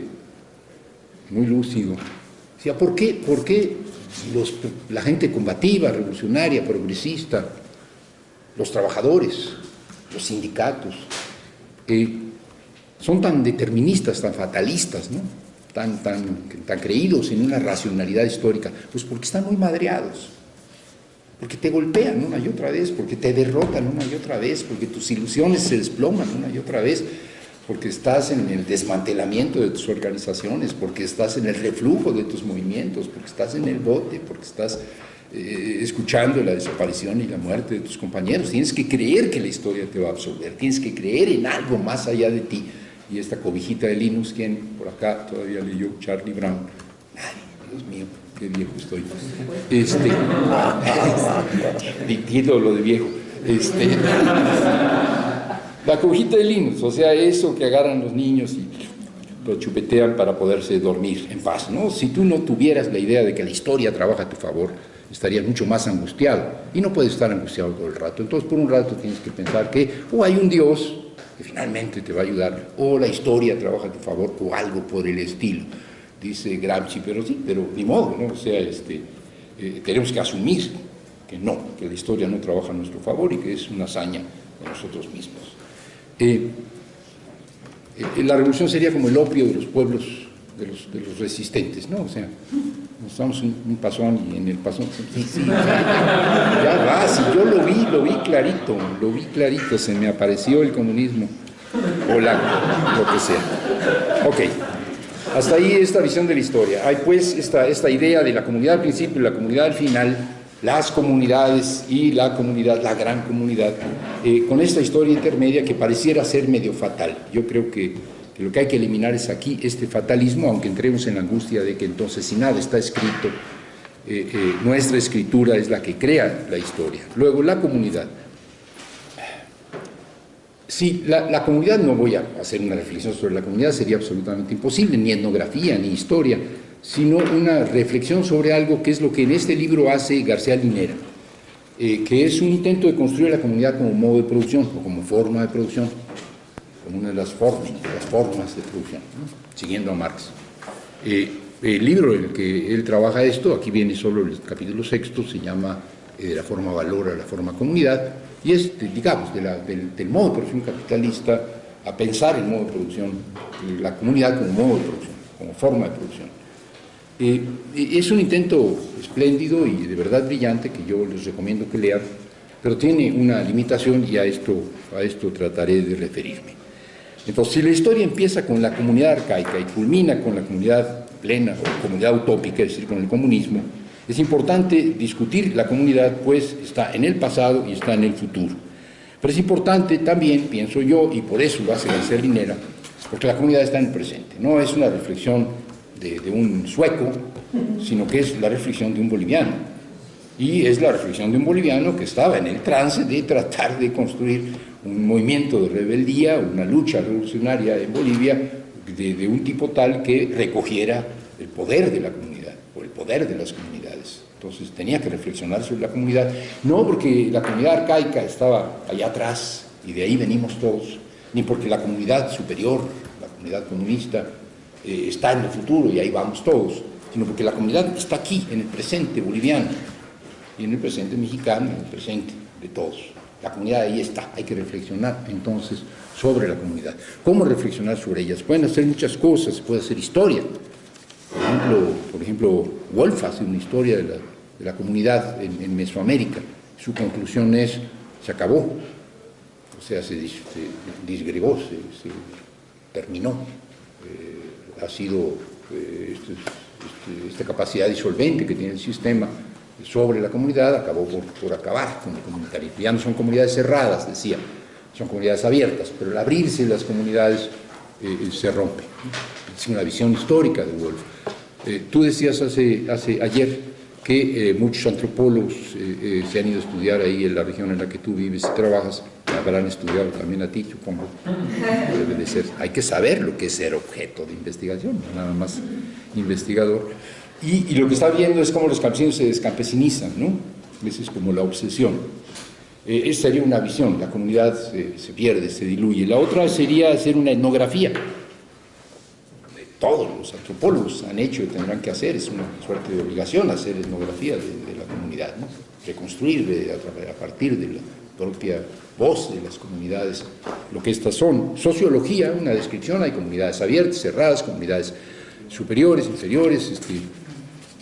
muy lúcido, decía, ¿por qué la gente combativa, revolucionaria, progresista, los trabajadores, los sindicatos, son tan deterministas, tan fatalistas, ¿no?, tan creídos en una racionalidad histórica? Pues porque están muy madreados, porque te golpean una y otra vez, porque te derrotan una y otra vez, porque tus ilusiones se desploman una y otra vez, porque estás en el desmantelamiento de tus organizaciones, porque estás en el reflujo de tus movimientos, porque estás en el bote, porque estás escuchando la desaparición y la muerte de tus compañeros. Tienes que creer que la historia te va a absolver, tienes que creer en algo más allá de ti. Y esta cobijita de Linus, ¿quién por acá todavía leyó Charlie Brown? Nadie. Dios mío, qué viejo estoy. Entiendo lo de viejo. La cobijita de Linus, o sea, eso que agarran los niños y lo chupetean para poderse dormir en paz, ¿no? Si tú no tuvieras la idea de que la historia trabaja a tu favor, estarías mucho más angustiado, y no puedes estar angustiado todo el rato. Entonces, por un rato tienes que pensar que o hay un Dios que finalmente te va a ayudar, o la historia trabaja a tu favor, o algo por el estilo, dice Gramsci. Pero sí, pero ni modo, ¿no? O sea, tenemos que asumir que no, que la historia no trabaja a nuestro favor y que es una hazaña de nosotros mismos. La revolución sería como el opio de los pueblos, de los resistentes, ¿no? O sea, nos damos un pasón y en el pasón, sí, ya va, si yo lo vi clarito, se me apareció el comunismo, o lo que sea. Ok, hasta ahí esta visión de la historia. Hay pues esta idea de la comunidad al principio y la comunidad al final, las comunidades y la comunidad, la gran comunidad, con esta historia intermedia que pareciera ser medio fatal. Yo creo que lo que hay que eliminar es aquí este fatalismo, aunque entremos en la angustia de que entonces si nada está escrito, nuestra escritura es la que crea la historia. Luego, la comunidad. Sí, la comunidad, no voy a hacer una reflexión sobre la comunidad, sería absolutamente imposible, ni etnografía, ni historia, sino una reflexión sobre algo que es lo que en este libro hace García Linera, que es un intento de construir la comunidad como modo de producción, o como forma de producción, como una de las formas de producción, ¿no?, siguiendo a Marx. El libro en el que él trabaja esto, aquí viene solo el capítulo 6, se llama de la forma valor a la forma comunidad, y es, digamos, del modo de producción capitalista a pensar el modo de producción, la comunidad como modo de producción, como forma de producción. Es un intento espléndido y de verdad brillante que yo les recomiendo que lean, pero tiene una limitación y a esto trataré de referirme. Entonces, si la historia empieza con la comunidad arcaica y culmina con la comunidad plena o comunidad utópica, es decir, con el comunismo, es importante discutir la comunidad, pues está en el pasado y está en el futuro. Pero es importante también, pienso yo, y por eso lo hace García Linera, porque la comunidad está en el presente. No es una reflexión de un sueco, sino que es la reflexión de un boliviano. Y es la reflexión de un boliviano que estaba en el trance de tratar de construir un movimiento de rebeldía, una lucha revolucionaria en Bolivia de un tipo tal que recogiera el poder de la comunidad, o el poder de las comunidades. Entonces tenía que reflexionar sobre la comunidad, no porque la comunidad arcaica estaba allá atrás y de ahí venimos todos, ni porque la comunidad superior, la comunidad comunista, está en el futuro y ahí vamos todos, sino porque la comunidad está aquí, en el presente boliviano, y en el presente mexicano, en el presente de todos. La comunidad ahí está, hay que reflexionar entonces sobre la comunidad. ¿Cómo reflexionar sobre ellas? Pueden hacer muchas cosas, se puede hacer historia. Por ejemplo, Wolf hace una historia de la comunidad en Mesoamérica. Su conclusión es, se acabó, o sea, se disgregó, se terminó. Ha sido esta capacidad disolvente que tiene el sistema sobre la comunidad, acabó por acabar con el comunitarismo. Ya no son comunidades cerradas, decía, son comunidades abiertas, pero al abrirse las comunidades se rompe. Es una visión histórica de Wolf. Tú decías ayer que muchos antropólogos se han ido a estudiar ahí en la región en la que tú vives y trabajas, habrán estudiado también a ti, supongo. Debe de ser. Hay que saber lo que es ser objeto de investigación, no nada más investigador. Y lo que está viendo es cómo los campesinos se descampesinizan, ¿no? Esa es como la obsesión. Esa sería una visión, la comunidad se pierde, se diluye. La otra sería hacer una etnografía. Todos los antropólogos han hecho y tendrán que hacer, es una suerte de obligación hacer etnografía de la comunidad, ¿no? Reconstruir a partir de la propia voz de las comunidades lo que estas son. Sociología, una descripción, hay comunidades abiertas, cerradas, comunidades superiores, inferiores,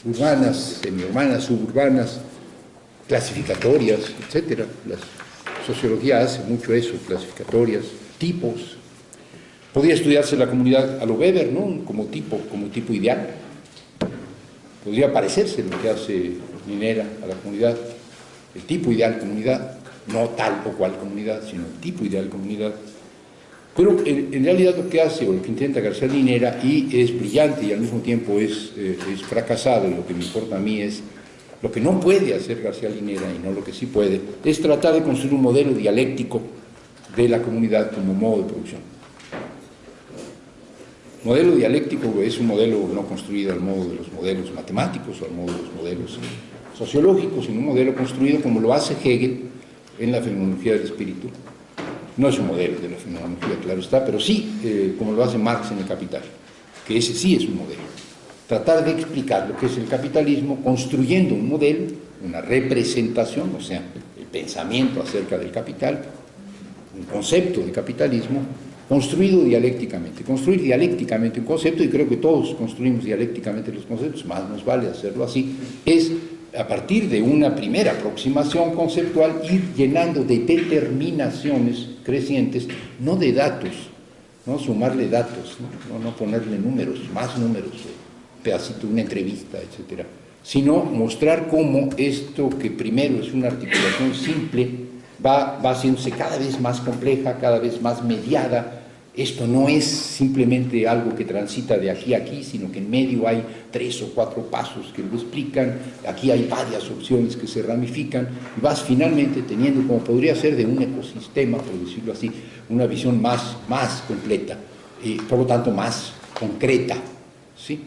urbanas, semiurbanas, suburbanas, clasificatorias, etc. La sociología hace mucho eso, clasificatorias, tipos. Podría estudiarse la comunidad a lo Weber, ¿no? Como tipo ideal. Podría parecerse lo que hace Linera a la comunidad, el tipo ideal comunidad, no tal o cual comunidad, sino el tipo ideal comunidad. Pero en realidad lo que hace o lo que intenta García Linera, y es brillante y al mismo tiempo es fracasado, y lo que me importa a mí es lo que no puede hacer García Linera y no lo que sí puede, es tratar de construir un modelo dialéctico de la comunidad como modo de producción. Modelo dialéctico es un modelo no construido al modo de los modelos matemáticos o al modo de los modelos sociológicos, sino un modelo construido como lo hace Hegel en la fenomenología del espíritu. No es un modelo de la fenomenología, claro está, pero sí como lo hace Marx en El Capital, que ese sí es un modelo. Tratar de explicar lo que es el capitalismo construyendo un modelo, una representación, o sea, el pensamiento acerca del capital, un concepto de capitalismo, construido dialécticamente. Construir dialécticamente un concepto, y creo que todos construimos dialécticamente los conceptos, más nos vale hacerlo así, es a partir de una primera aproximación conceptual ir llenando de determinaciones crecientes, no de datos, no sumarle datos, no ponerle números, más números, pedacito de una entrevista, etcétera, sino mostrar cómo esto que primero es una articulación simple va haciéndose cada vez más compleja, cada vez más mediada. Esto no es simplemente algo que transita de aquí a aquí, sino que en medio hay 3 o 4 pasos que lo explican, aquí hay varias opciones que se ramifican, y vas finalmente teniendo, como podría ser de un ecosistema, por decirlo así, una visión más completa, y por lo tanto más concreta, ¿sí?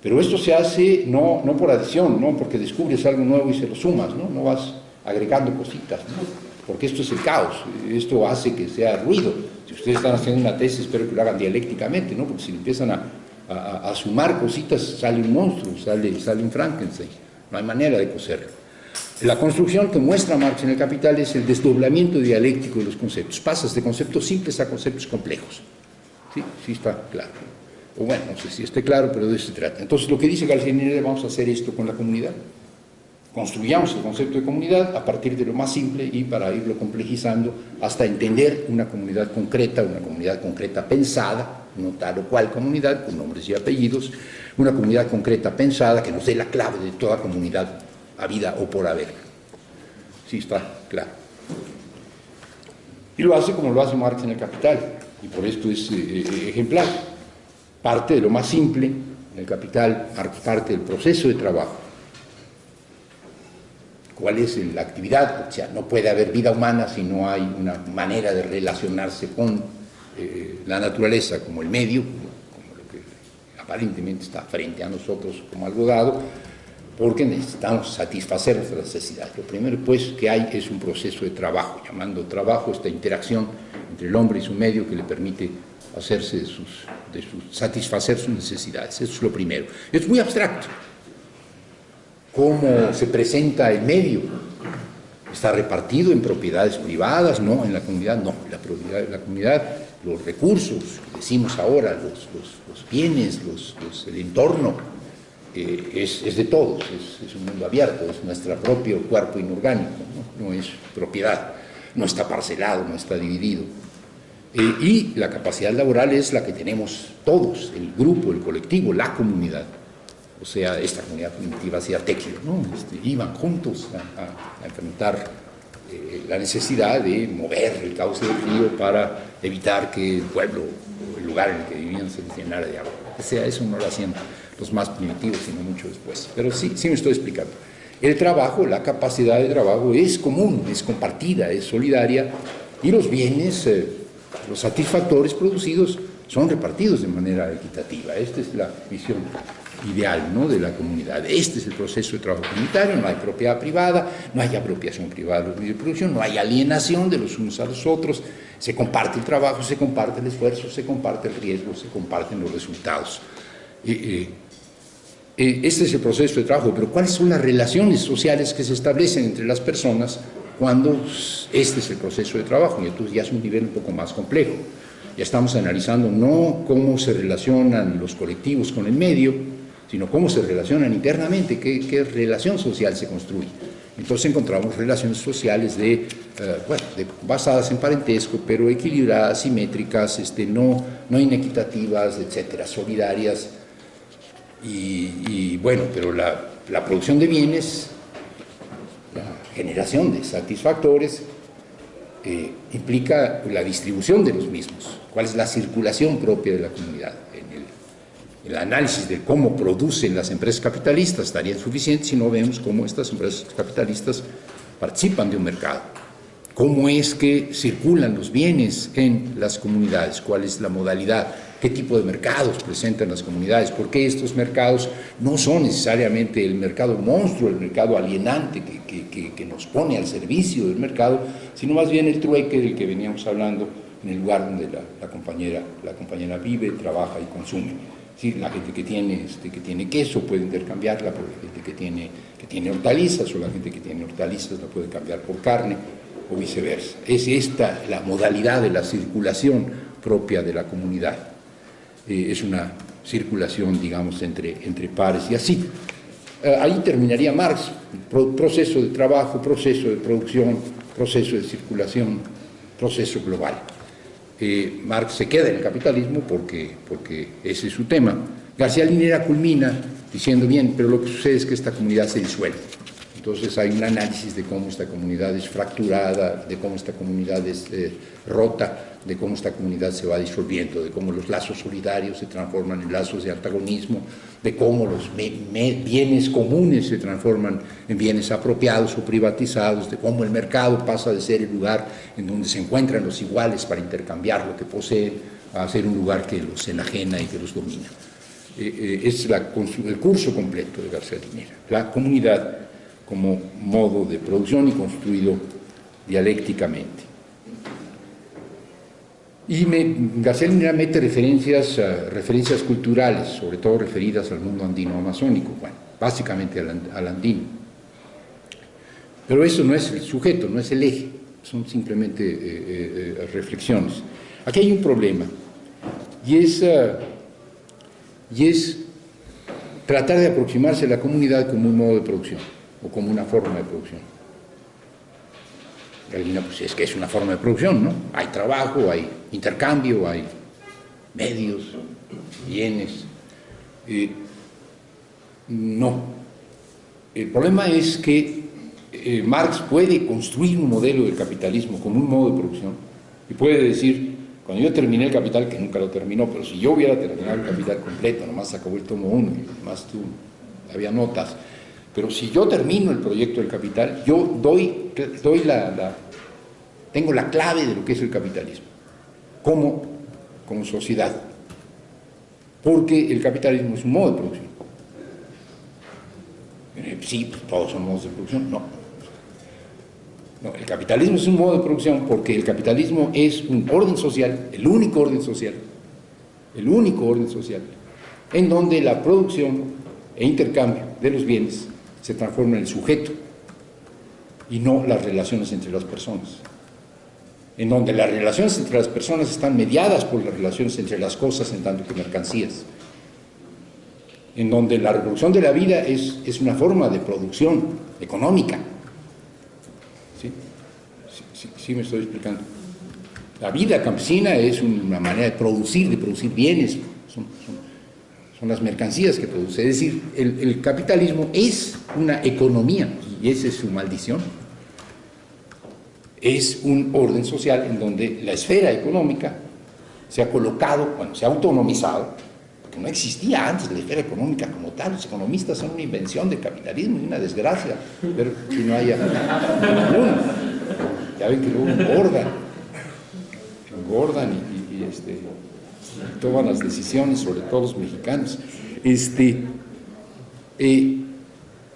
Pero esto se hace no por adición, no porque descubres algo nuevo y se lo sumas, no vas agregando cositas, ¿no? Porque esto es el caos, esto hace que sea ruido. Si ustedes están haciendo una tesis, espero que lo hagan dialécticamente, ¿no? Porque si empiezan a sumar cositas, sale un monstruo, sale un Frankenstein, no hay manera de coserlo. La construcción que muestra Marx en El Capital es el desdoblamiento dialéctico de los conceptos. Pasas de conceptos simples a conceptos complejos. Sí está claro. O bueno, no sé si esté claro, pero de eso se trata. Entonces, lo que dice García Linera, vamos a hacer esto con la comunidad. Construyamos el concepto de comunidad a partir de lo más simple y para irlo complejizando hasta entender una comunidad concreta pensada, no tal o cual comunidad, con nombres y apellidos, una comunidad concreta pensada que nos dé la clave de toda comunidad habida o por haber. Sí, está claro. Y lo hace como lo hace Marx en El Capital, y por esto es ejemplar. Parte de lo más simple, en El Capital, parte del proceso de trabajo. ¿Cuál es la actividad? O sea, no puede haber vida humana si no hay una manera de relacionarse con la naturaleza como el medio, como lo que aparentemente está frente a nosotros como algo dado, porque necesitamos satisfacer nuestras necesidades. Lo primero, pues, que hay es un proceso de trabajo, llamando trabajo esta interacción entre el hombre y su medio, que le permite satisfacer sus necesidades. Eso es lo primero. Es muy abstracto. ¿Cómo se presenta el medio? ¿Está repartido en propiedades privadas? No, en la comunidad no. La comunidad, los recursos, decimos ahora, los bienes, el entorno, es de todos, es un mundo abierto, es nuestro propio cuerpo inorgánico, no es propiedad, no está parcelado, no está dividido. Y la capacidad laboral es la que tenemos todos, el grupo, el colectivo, la comunidad. O sea, esta comunidad primitiva hacía tequio, ¿no? Iban juntos a enfrentar la necesidad de mover el cauce del río para evitar que el pueblo o el lugar en el que vivían se llenara de agua. O sea, eso no lo hacían los más primitivos, sino mucho después. Pero sí me estoy explicando. El trabajo, la capacidad de trabajo es común, es compartida, es solidaria, y los bienes, los satisfactores producidos son repartidos de manera equitativa. Esta es la visión ideal, ¿no?, de la comunidad. Este es el proceso de trabajo comunitario. No hay propiedad privada, no hay apropiación privada de los medios de producción, no hay alienación de los unos a los otros, se comparte el trabajo, se comparte el esfuerzo, se comparte el riesgo, se comparten los resultados. Este es el proceso de trabajo, pero ¿cuáles son las relaciones sociales que se establecen entre las personas cuando este es el proceso de trabajo? Y entonces ya es un nivel un poco más complejo. Ya estamos analizando no cómo se relacionan los colectivos con el medio, sino cómo se relacionan internamente, qué relación social se construye. Entonces encontramos relaciones sociales basadas en parentesco, pero equilibradas, simétricas, no inequitativas, etcétera, solidarias. Pero la producción de bienes, la generación de satisfactores, implica la distribución de los mismos. ¿Cuál es la circulación propia de la comunidad? El análisis de cómo producen las empresas capitalistas estaría insuficiente si no vemos cómo estas empresas capitalistas participan de un mercado. ¿Cómo es que circulan los bienes en las comunidades? ¿Cuál es la modalidad? ¿Qué tipo de mercados presentan las comunidades? ¿Por qué estos mercados no son necesariamente el mercado monstruo, el mercado alienante que nos pone al servicio del mercado, sino más bien el trueque del que veníamos hablando, en el lugar donde la compañera vive, trabaja y consume? Sí, la gente que tiene queso puede intercambiarla por la gente que tiene hortalizas, o la gente que tiene hortalizas la puede cambiar por carne, o viceversa. Es esta la modalidad de la circulación propia de la comunidad. Es una circulación, digamos, entre pares y así. Ahí terminaría Marx: proceso de trabajo, proceso de producción, proceso de circulación, proceso global. Marx se queda en el capitalismo porque ese es su tema. García Linera culmina diciendo: bien, pero lo que sucede es que esta comunidad se disuelve. Entonces hay un análisis de cómo esta comunidad es fracturada, de cómo esta comunidad es rota, de cómo esta comunidad se va disolviendo, de cómo los lazos solidarios se transforman en lazos de antagonismo, de cómo los bienes comunes se transforman en bienes apropiados o privatizados, de cómo el mercado pasa de ser el lugar en donde se encuentran los iguales para intercambiar lo que poseen a ser un lugar que los enajena y que los domina. Es el curso completo de García Linera. La comunidad como modo de producción y construido dialécticamente. Y García Linera mete referencias culturales, sobre todo referidas al mundo andino-amazónico, bueno, básicamente al andino. Pero eso no es el sujeto, no es el eje, son simplemente reflexiones. Aquí hay un problema, y es tratar de aproximarse a la comunidad como un modo de producción, o como una forma de producción. Pues es que es una forma de producción, ¿no? Hay trabajo, hay intercambio, hay medios, bienes. No. El problema es que Marx puede construir un modelo del capitalismo como un modo de producción y puede decir: cuando yo terminé el Capital, que nunca lo terminó, pero si yo hubiera terminado el Capital completo, nomás acabó el tomo 1 y nomás había notas, pero si yo termino el proyecto del Capital, yo tengo la clave de lo que es el capitalismo como sociedad, porque el capitalismo es un modo de producción. Sí, pues todos son modos de producción, no. No, el capitalismo es un modo de producción porque el capitalismo es un orden social, el único orden social, en donde la producción e intercambio de los bienes se transforma en el sujeto y no las relaciones entre las personas, en donde las relaciones entre las personas están mediadas por las relaciones entre las cosas en tanto que mercancías, en donde la reproducción de la vida es una forma de producción económica. Sí me estoy explicando. La vida campesina es una manera de producir bienes, son las mercancías que produce. Es decir, el capitalismo es una economía, y esa es su maldición. Es un orden social en donde la esfera económica se ha colocado, bueno, se ha autonomizado, porque no existía antes la esfera económica como tal. Los economistas son una invención del capitalismo y una desgracia, pero que no haya ninguno. Ya ven que luego engordan y toman las decisiones, sobre todo los mexicanos.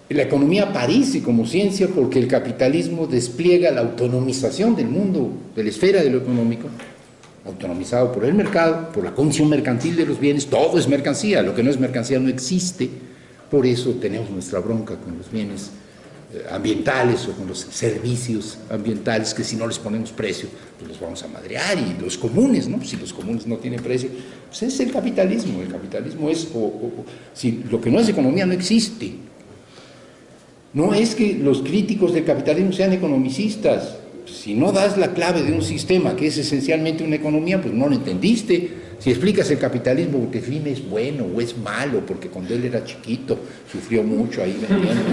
La economía aparece como ciencia porque el capitalismo despliega la autonomización del mundo, de la esfera de lo económico, autonomizado por el mercado, por la condición mercantil de los bienes. Todo es mercancía, lo que no es mercancía no existe. Por eso tenemos nuestra bronca con los bienes ambientales o con los servicios ambientales, que si no les ponemos precio, pues los vamos a madrear. Y los comunes, ¿no? Si los comunes no tienen precio, pues es el capitalismo. El capitalismo es, si lo que no es economía no existe. No es que los críticos del capitalismo sean economicistas. Si no das la clave de un sistema que es esencialmente una economía, pues no lo entendiste. Si explicas el capitalismo porque Slim es bueno o es malo, porque cuando él era chiquito sufrió mucho ahí vendiendo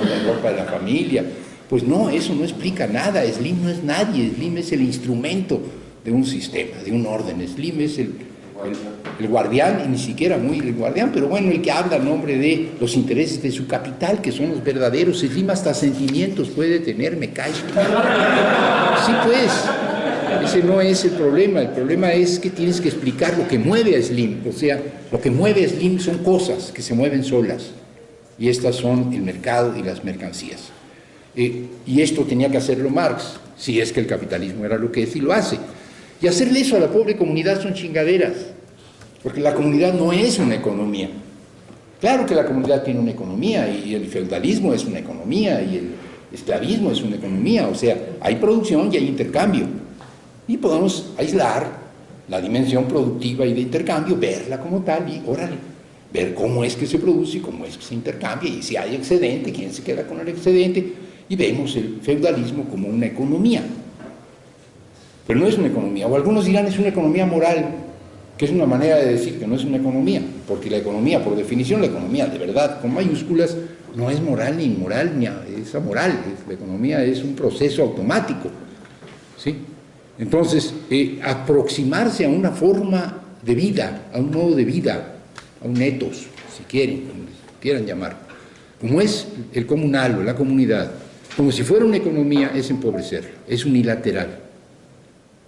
la ropa de la familia, pues no, eso no explica nada. Slim no es nadie, Slim es el instrumento de un sistema, de un orden. Slim es el guardián, y ni siquiera muy el guardián, pero bueno, el que habla a nombre de los intereses de su capital, que son los verdaderos. Slim hasta sentimientos puede tener, me cae. Sí, pues. Ese no es el problema es que tienes que explicar lo que mueve a Slim. O sea, lo que mueve a Slim son cosas que se mueven solas, y estas son el mercado y las mercancías. Y esto tenía que hacerlo Marx, si es que el capitalismo era lo que es, y lo hace. Y hacerle eso a la pobre comunidad son chingaderas, porque la comunidad no es una economía. Claro que la comunidad tiene una economía, y el feudalismo es una economía, y el esclavismo es una economía. O sea, hay producción y hay intercambio. Y podemos aislar la dimensión productiva y de intercambio, verla como tal y, órale, ver cómo es que se produce y cómo es que se intercambia, y si hay excedente, quién se queda con el excedente, y vemos el feudalismo como una economía. Pero no es una economía, o algunos dirán es una economía moral, que es una manera de decir que no es una economía, porque la economía, por definición, la economía de verdad, con mayúsculas, no es moral ni inmoral, ni es amoral. La economía es un proceso automático, ¿sí? Entonces, aproximarse a una forma de vida, a un modo de vida, a un ethos, si quieren, como quieran llamar, como es el comunal o la comunidad, como si fuera una economía, es empobrecerla, es unilateral.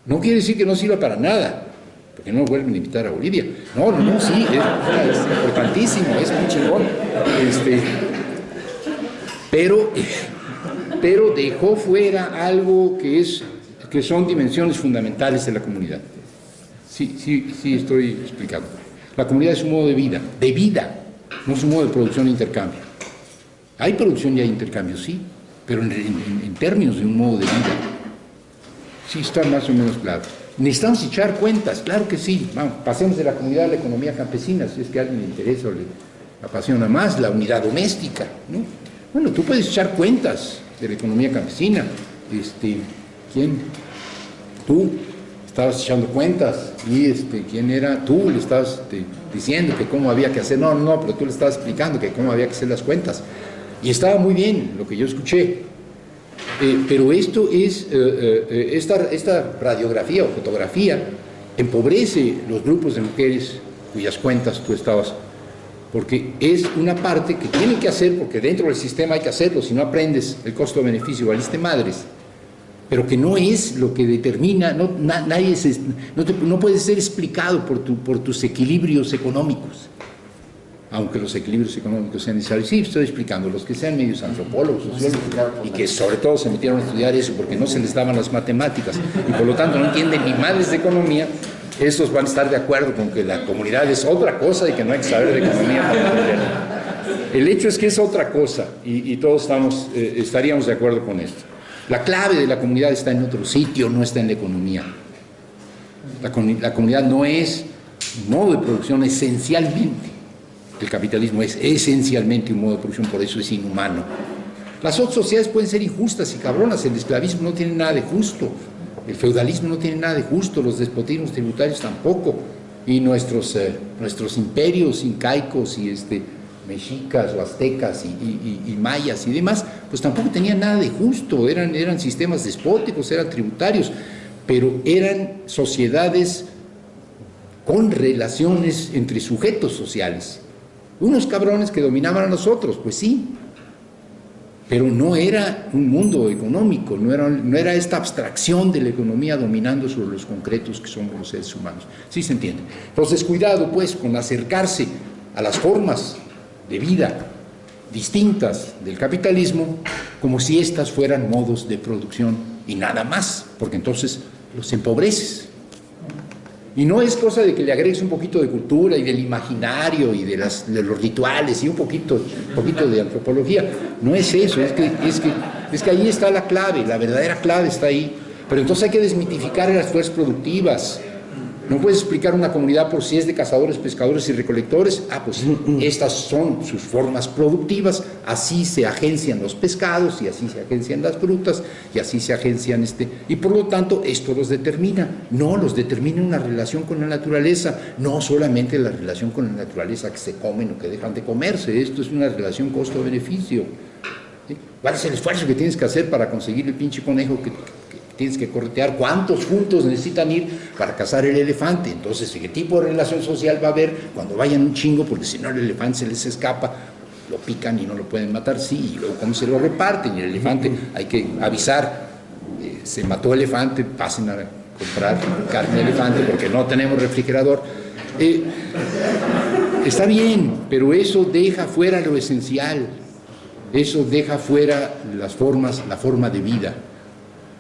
No quiere decir que no sirva para nada, porque no vuelven a invitar a Bolivia. No, sí, es importantísimo, es muy chingón. Pero dejó fuera algo que son dimensiones fundamentales de la comunidad. Sí estoy explicando. La comunidad es un modo de vida, no es un modo de producción e intercambio. Hay producción y hay intercambio, sí, pero en términos de un modo de vida. Sí está más o menos claro. Necesitamos echar cuentas, claro que sí. Vamos, pasemos de la comunidad a la economía campesina, si es que a alguien le interesa o le apasiona más, la unidad doméstica, ¿no? Bueno, tú puedes echar cuentas de la economía campesina. ¿Quién? Tú estabas echando cuentas, y ¿quién era? Tú le estabas diciendo que cómo había que hacer, pero tú le estabas explicando que cómo había que hacer las cuentas, y estaba muy bien lo que yo escuché, pero esto es, esta radiografía o fotografía empobrece los grupos de mujeres cuyas cuentas tú estabas, porque es una parte que tienen que hacer, porque dentro del sistema hay que hacerlo, si no aprendes el costo-beneficio, valiste madres, pero que no es lo que determina, no puede ser explicado por tus equilibrios económicos. aunque los equilibrios económicos sean necesarios. Sí, estoy explicando, los que sean medios antropólogos, sociólogos, y que sobre todo se metieron a estudiar eso porque no se les daban las matemáticas y por lo tanto no entienden ni madres de economía, estos van a estar de acuerdo con que la comunidad es otra cosa y que no hay que saber de economía para entenderla. El hecho es que es otra cosa y todos estaríamos de acuerdo con esto. La clave de la comunidad está en otro sitio, no está en la economía. La comunidad no es un modo de producción esencialmente. El capitalismo es esencialmente un modo de producción, por eso es inhumano. Las otras sociedades pueden ser injustas y cabronas, el esclavismo no tiene nada de justo, el feudalismo no tiene nada de justo, los despotismos tributarios tampoco, y nuestros imperios incaicos y mexicas o aztecas y mayas y demás, pues tampoco tenían nada de justo, eran sistemas despóticos, eran tributarios, pero eran sociedades con relaciones entre sujetos sociales. Unos cabrones que dominaban a los otros, pues sí, pero no era un mundo económico, no era esta abstracción de la economía dominando sobre los concretos que somos los seres humanos. ¿Sí se entiende? Entonces, cuidado pues con acercarse a las formas de vida distintas del capitalismo como si estas fueran modos de producción y nada más, porque entonces los empobreces. Y no es cosa de que le agregues un poquito de cultura y del imaginario y de los rituales y un poquito de antropología. No es eso, es que ahí está la clave, la verdadera clave está ahí. Pero entonces hay que desmitificar las fuerzas productivas. No puedes explicar una comunidad por si es de cazadores, pescadores y recolectores. Pues estas son sus formas productivas, así se agencian los pescados y así se agencian las frutas y así se agencian y por lo tanto esto los determina. No, los determina una relación con la naturaleza, no solamente la relación con la naturaleza que se comen o que dejan de comerse, esto es una relación costo-beneficio. ¿Sí? ¿Cuál es el esfuerzo que tienes que hacer para conseguir el pinche conejo que tienes que corretear? ¿Cuántos juntos necesitan ir para cazar el elefante? Entonces, ¿qué tipo de relación social va a haber cuando vayan un chingo? Porque si no el elefante se les escapa, lo pican y no lo pueden matar, sí, y luego cómo se lo reparten, y el elefante hay que avisar, se mató el elefante, pasen a comprar carne de elefante porque no tenemos refrigerador. Está bien, pero eso deja fuera lo esencial, eso deja fuera la forma de vida.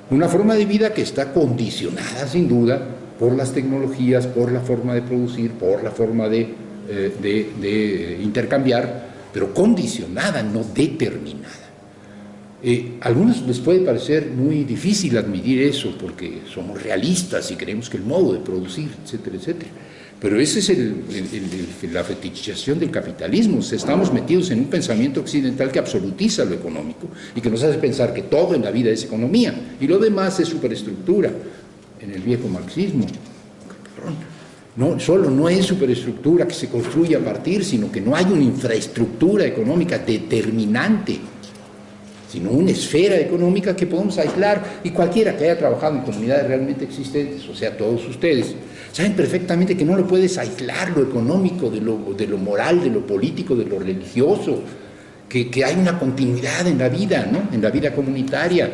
Una forma de vida que está condicionada, sin duda, por las tecnologías, por la forma de producir, por la forma de intercambiar, pero condicionada, no determinada. A algunos les puede parecer muy difícil admitir eso, porque somos realistas y creemos que el modo de producir, etcétera, etcétera. Pero esa es la fetichización del capitalismo. O sea, estamos metidos en un pensamiento occidental que absolutiza lo económico y que nos hace pensar que todo en la vida es economía y lo demás es superestructura. En el viejo marxismo, no es superestructura que se construye a partir, sino que no hay una infraestructura económica determinante, sino una esfera económica que podemos aislar, y cualquiera que haya trabajado en comunidades realmente existentes, o sea, todos ustedes, saben perfectamente que no lo puedes aislar lo económico de lo moral, de lo político, de lo religioso, que hay una continuidad en la vida, ¿no? En la vida comunitaria,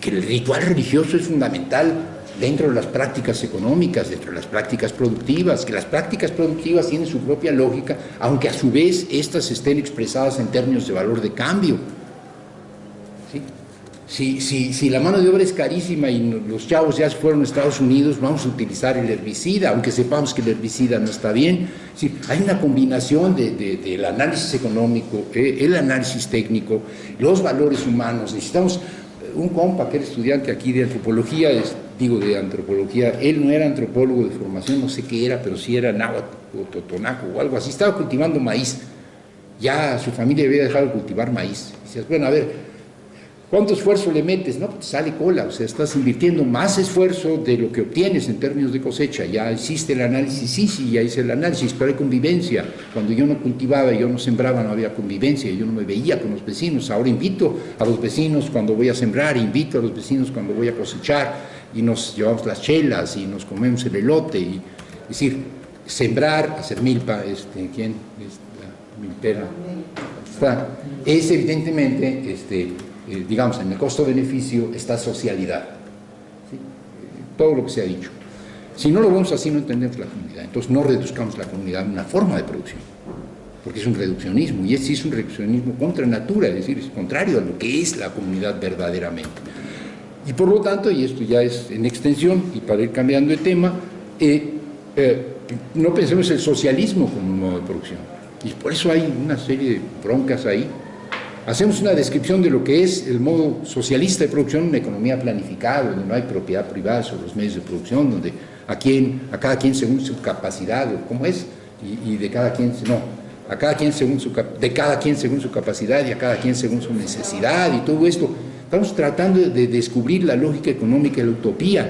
que el ritual religioso es fundamental dentro de las prácticas económicas, dentro de las prácticas productivas, que las prácticas productivas tienen su propia lógica, aunque a su vez estas estén expresadas en términos de valor de cambio. Si la mano de obra es carísima y los chavos ya se fueron a Estados Unidos, vamos a utilizar el herbicida, aunque sepamos que el herbicida no está bien. Sí, hay una combinación del análisis económico, el análisis técnico, los valores humanos. Necesitamos un compa que era estudiante aquí de antropología, de antropología, él no era antropólogo de formación, no sé qué era, pero sí era náhuatl o totonaco o algo así, estaba cultivando maíz. Ya su familia había dejado de cultivar maíz. Y dices, bueno, a ver, ¿cuánto esfuerzo le metes? No, pues sale cola, o sea, estás invirtiendo más esfuerzo de lo que obtienes en términos de cosecha. Ya hiciste el análisis, sí, ya hice el análisis, pero hay convivencia. Cuando yo no cultivaba, yo no sembraba, no había convivencia, yo no me veía con los vecinos. Ahora invito a los vecinos cuando voy a sembrar, invito a los vecinos cuando voy a cosechar, y nos llevamos las chelas y nos comemos el elote. Es decir, sembrar, hacer milpa, ¿quién? La milpera. Es evidentemente, digamos, en el costo-beneficio está socialidad, ¿sí? Todo lo que se ha dicho. Si no lo vemos así, no entendemos la comunidad. Entonces no reduzcamos la comunidad a una forma de producción. porque es un reduccionismo, y sí es un reduccionismo contra natura, es decir, es contrario a lo que es la comunidad verdaderamente. Y por lo tanto, y esto ya es en extensión, y para ir cambiando de tema, no pensemos el socialismo como un modo de producción, y por eso hay una serie de broncas ahí. Hacemos una descripción de lo que es el modo socialista de producción, una economía planificada, donde no hay propiedad privada sobre los medios de producción, donde a cada quien según su capacidad, ¿cómo es? Y de cada quien, no, a cada quien según de cada quien según su capacidad y a cada quien según su necesidad y todo esto. Estamos tratando de descubrir la lógica económica de la utopía,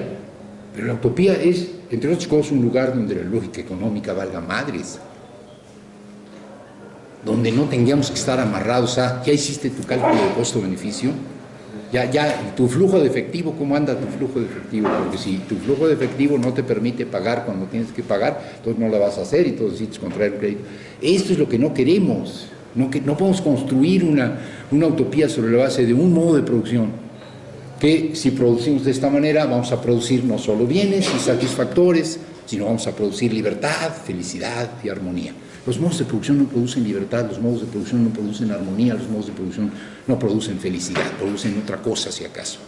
pero la utopía es, entre otras cosas, un lugar donde la lógica económica valga madres, donde no tengamos que estar amarrados a, ya hiciste tu cálculo de costo-beneficio, ya, tu flujo de efectivo, ¿cómo anda tu flujo de efectivo? Porque si tu flujo de efectivo no te permite pagar cuando tienes que pagar, entonces no la vas a hacer y entonces necesitas contraer un crédito. Esto es lo que no queremos, no podemos construir una utopía sobre la base de un modo de producción, que si producimos de esta manera vamos a producir no solo bienes y satisfactores, sino vamos a producir libertad, felicidad y armonía. Los modos de producción no producen libertad, los modos de producción no producen armonía, los modos de producción no producen felicidad, producen otra cosa si acaso.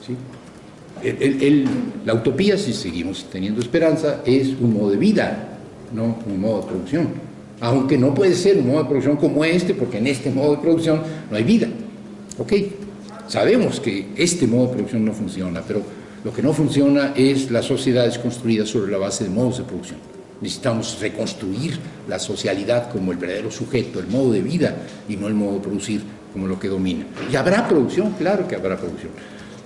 ¿Sí? La utopía, si seguimos teniendo esperanza, es un modo de vida, no un modo de producción. Aunque no puede ser un modo de producción como este, porque en este modo de producción no hay vida. ¿Ok? Sabemos que este modo de producción no funciona, pero lo que no funciona es las sociedades construidas sobre la base de modos de producción. Necesitamos reconstruir la socialidad como el verdadero sujeto, el modo de vida y no el modo de producir como lo que domina. Y habrá producción, claro que habrá producción.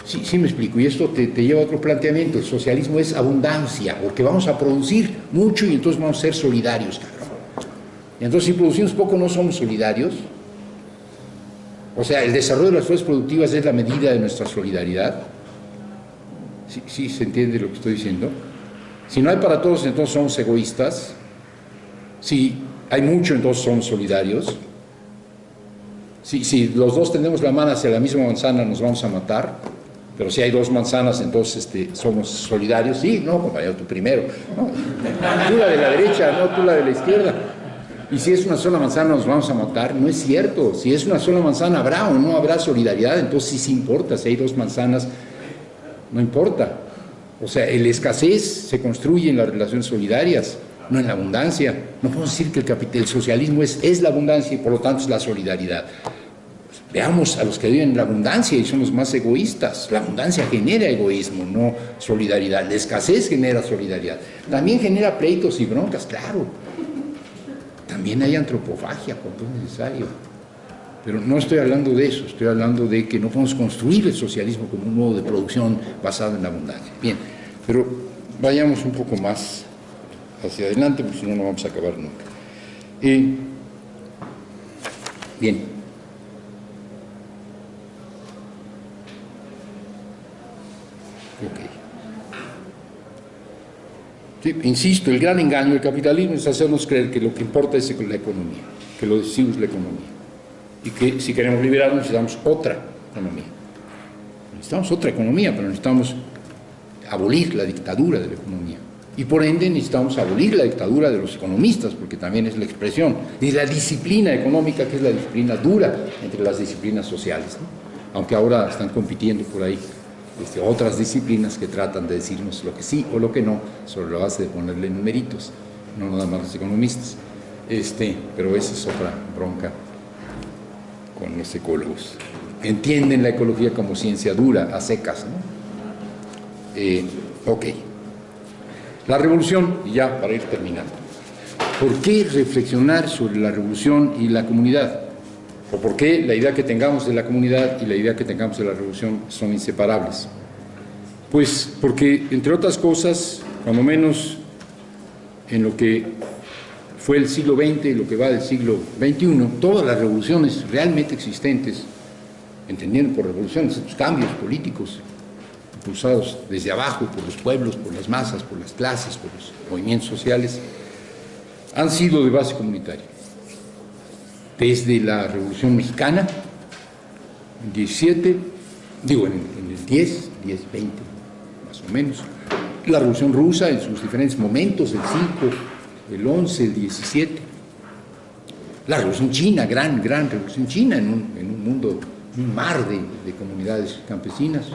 Sí me explico, y esto te lleva a otro planteamiento. El socialismo es abundancia, porque vamos a producir mucho y entonces vamos a ser solidarios. Y entonces si producimos poco no somos solidarios. O sea, el desarrollo de las fuerzas productivas es la medida de nuestra solidaridad. ¿Sí se entiende lo que estoy diciendo? Si no hay para todos, entonces somos egoístas. Si hay mucho, entonces somos solidarios. Si los dos tenemos la mano hacia la misma manzana, nos vamos a matar. Pero si hay dos manzanas, entonces somos solidarios. Sí, no, compañero, tú primero. No, tú la de la derecha, no, tú la de la izquierda. Y si es una sola manzana, nos vamos a matar. No es cierto. Si es una sola manzana, ¿habrá o no habrá solidaridad? Entonces sí importa. Si hay dos manzanas, no importa. O sea, la escasez se construye en las relaciones solidarias, no en la abundancia. No podemos decir que el socialismo es la abundancia y por lo tanto es la solidaridad. Veamos a los que viven en la abundancia y son los más egoístas. La abundancia genera egoísmo, no solidaridad. La escasez genera solidaridad. También genera pleitos y broncas, claro. También hay antropofagia cuando es necesario. Pero no estoy hablando de eso, estoy hablando de que no podemos construir el socialismo como un modo de producción basado en la abundancia. Bien, pero vayamos un poco más hacia adelante, porque si no, no vamos a acabar nunca. Bien. Sí, insisto, el gran engaño del capitalismo es hacernos creer que lo que importa es la economía, que lo decisivo es la economía, y que si queremos liberarnos necesitamos otra economía. Necesitamos otra economía, pero necesitamos abolir la dictadura de la economía. Y por ende necesitamos abolir la dictadura de los economistas, porque también es la expresión, y la disciplina económica, que es la disciplina dura entre las disciplinas sociales, ¿no? Aunque ahora están compitiendo por ahí otras disciplinas que tratan de decirnos lo que sí o lo que no, sobre la base de ponerle numeritos, no nada más los economistas. Pero esa es otra bronca con los ecólogos. Entienden la ecología como ciencia dura, a secas, ¿no? Ok. La revolución, y ya para ir terminando. ¿Por qué reflexionar sobre la revolución y la comunidad? ¿O por qué la idea que tengamos de la comunidad y la idea que tengamos de la revolución son inseparables? Pues porque, entre otras cosas, cuando menos en lo que fue el siglo XX y lo que va del siglo XXI, todas las revoluciones realmente existentes, entendiendo por revoluciones los cambios políticos impulsados desde abajo por los pueblos, por las masas, por las clases, por los movimientos sociales, han sido de base comunitaria. Desde la Revolución Mexicana, en 17, digo, en el 10, 20, más o menos, la Revolución Rusa en sus diferentes momentos, el 5, el 11, el 17, La Revolución China, gran Revolución China, en un mundo, un mar de comunidades campesinas.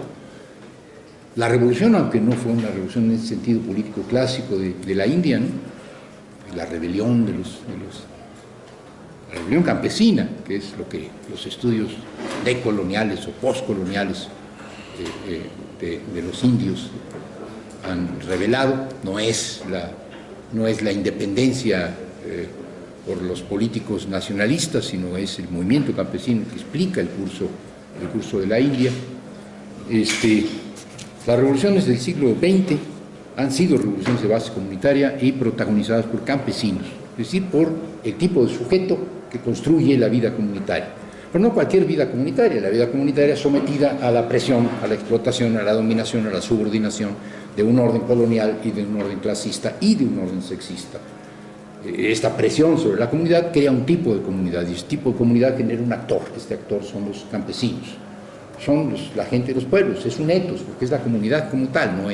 La revolución, aunque no fue una revolución en ese sentido político clásico de la India, ¿no? La rebelión la rebelión campesina, que es lo que los estudios decoloniales o postcoloniales de los indios han revelado, no es la independencia por los políticos nacionalistas, sino es el movimiento campesino que explica el curso de la India. Las revoluciones del siglo XX han sido revoluciones de base comunitaria y protagonizadas por campesinos, es decir, por el tipo de sujeto que construye la vida comunitaria. Pero no cualquier vida comunitaria, la vida comunitaria sometida a la presión, a la explotación, a la dominación, a la subordinación de un orden colonial y de un orden clasista y de un orden sexista. Esta presión sobre la comunidad crea un tipo de comunidad y este tipo de comunidad genera un actor. Este actor son los campesinos, son la gente de los pueblos, es un etos, porque es la comunidad como tal, no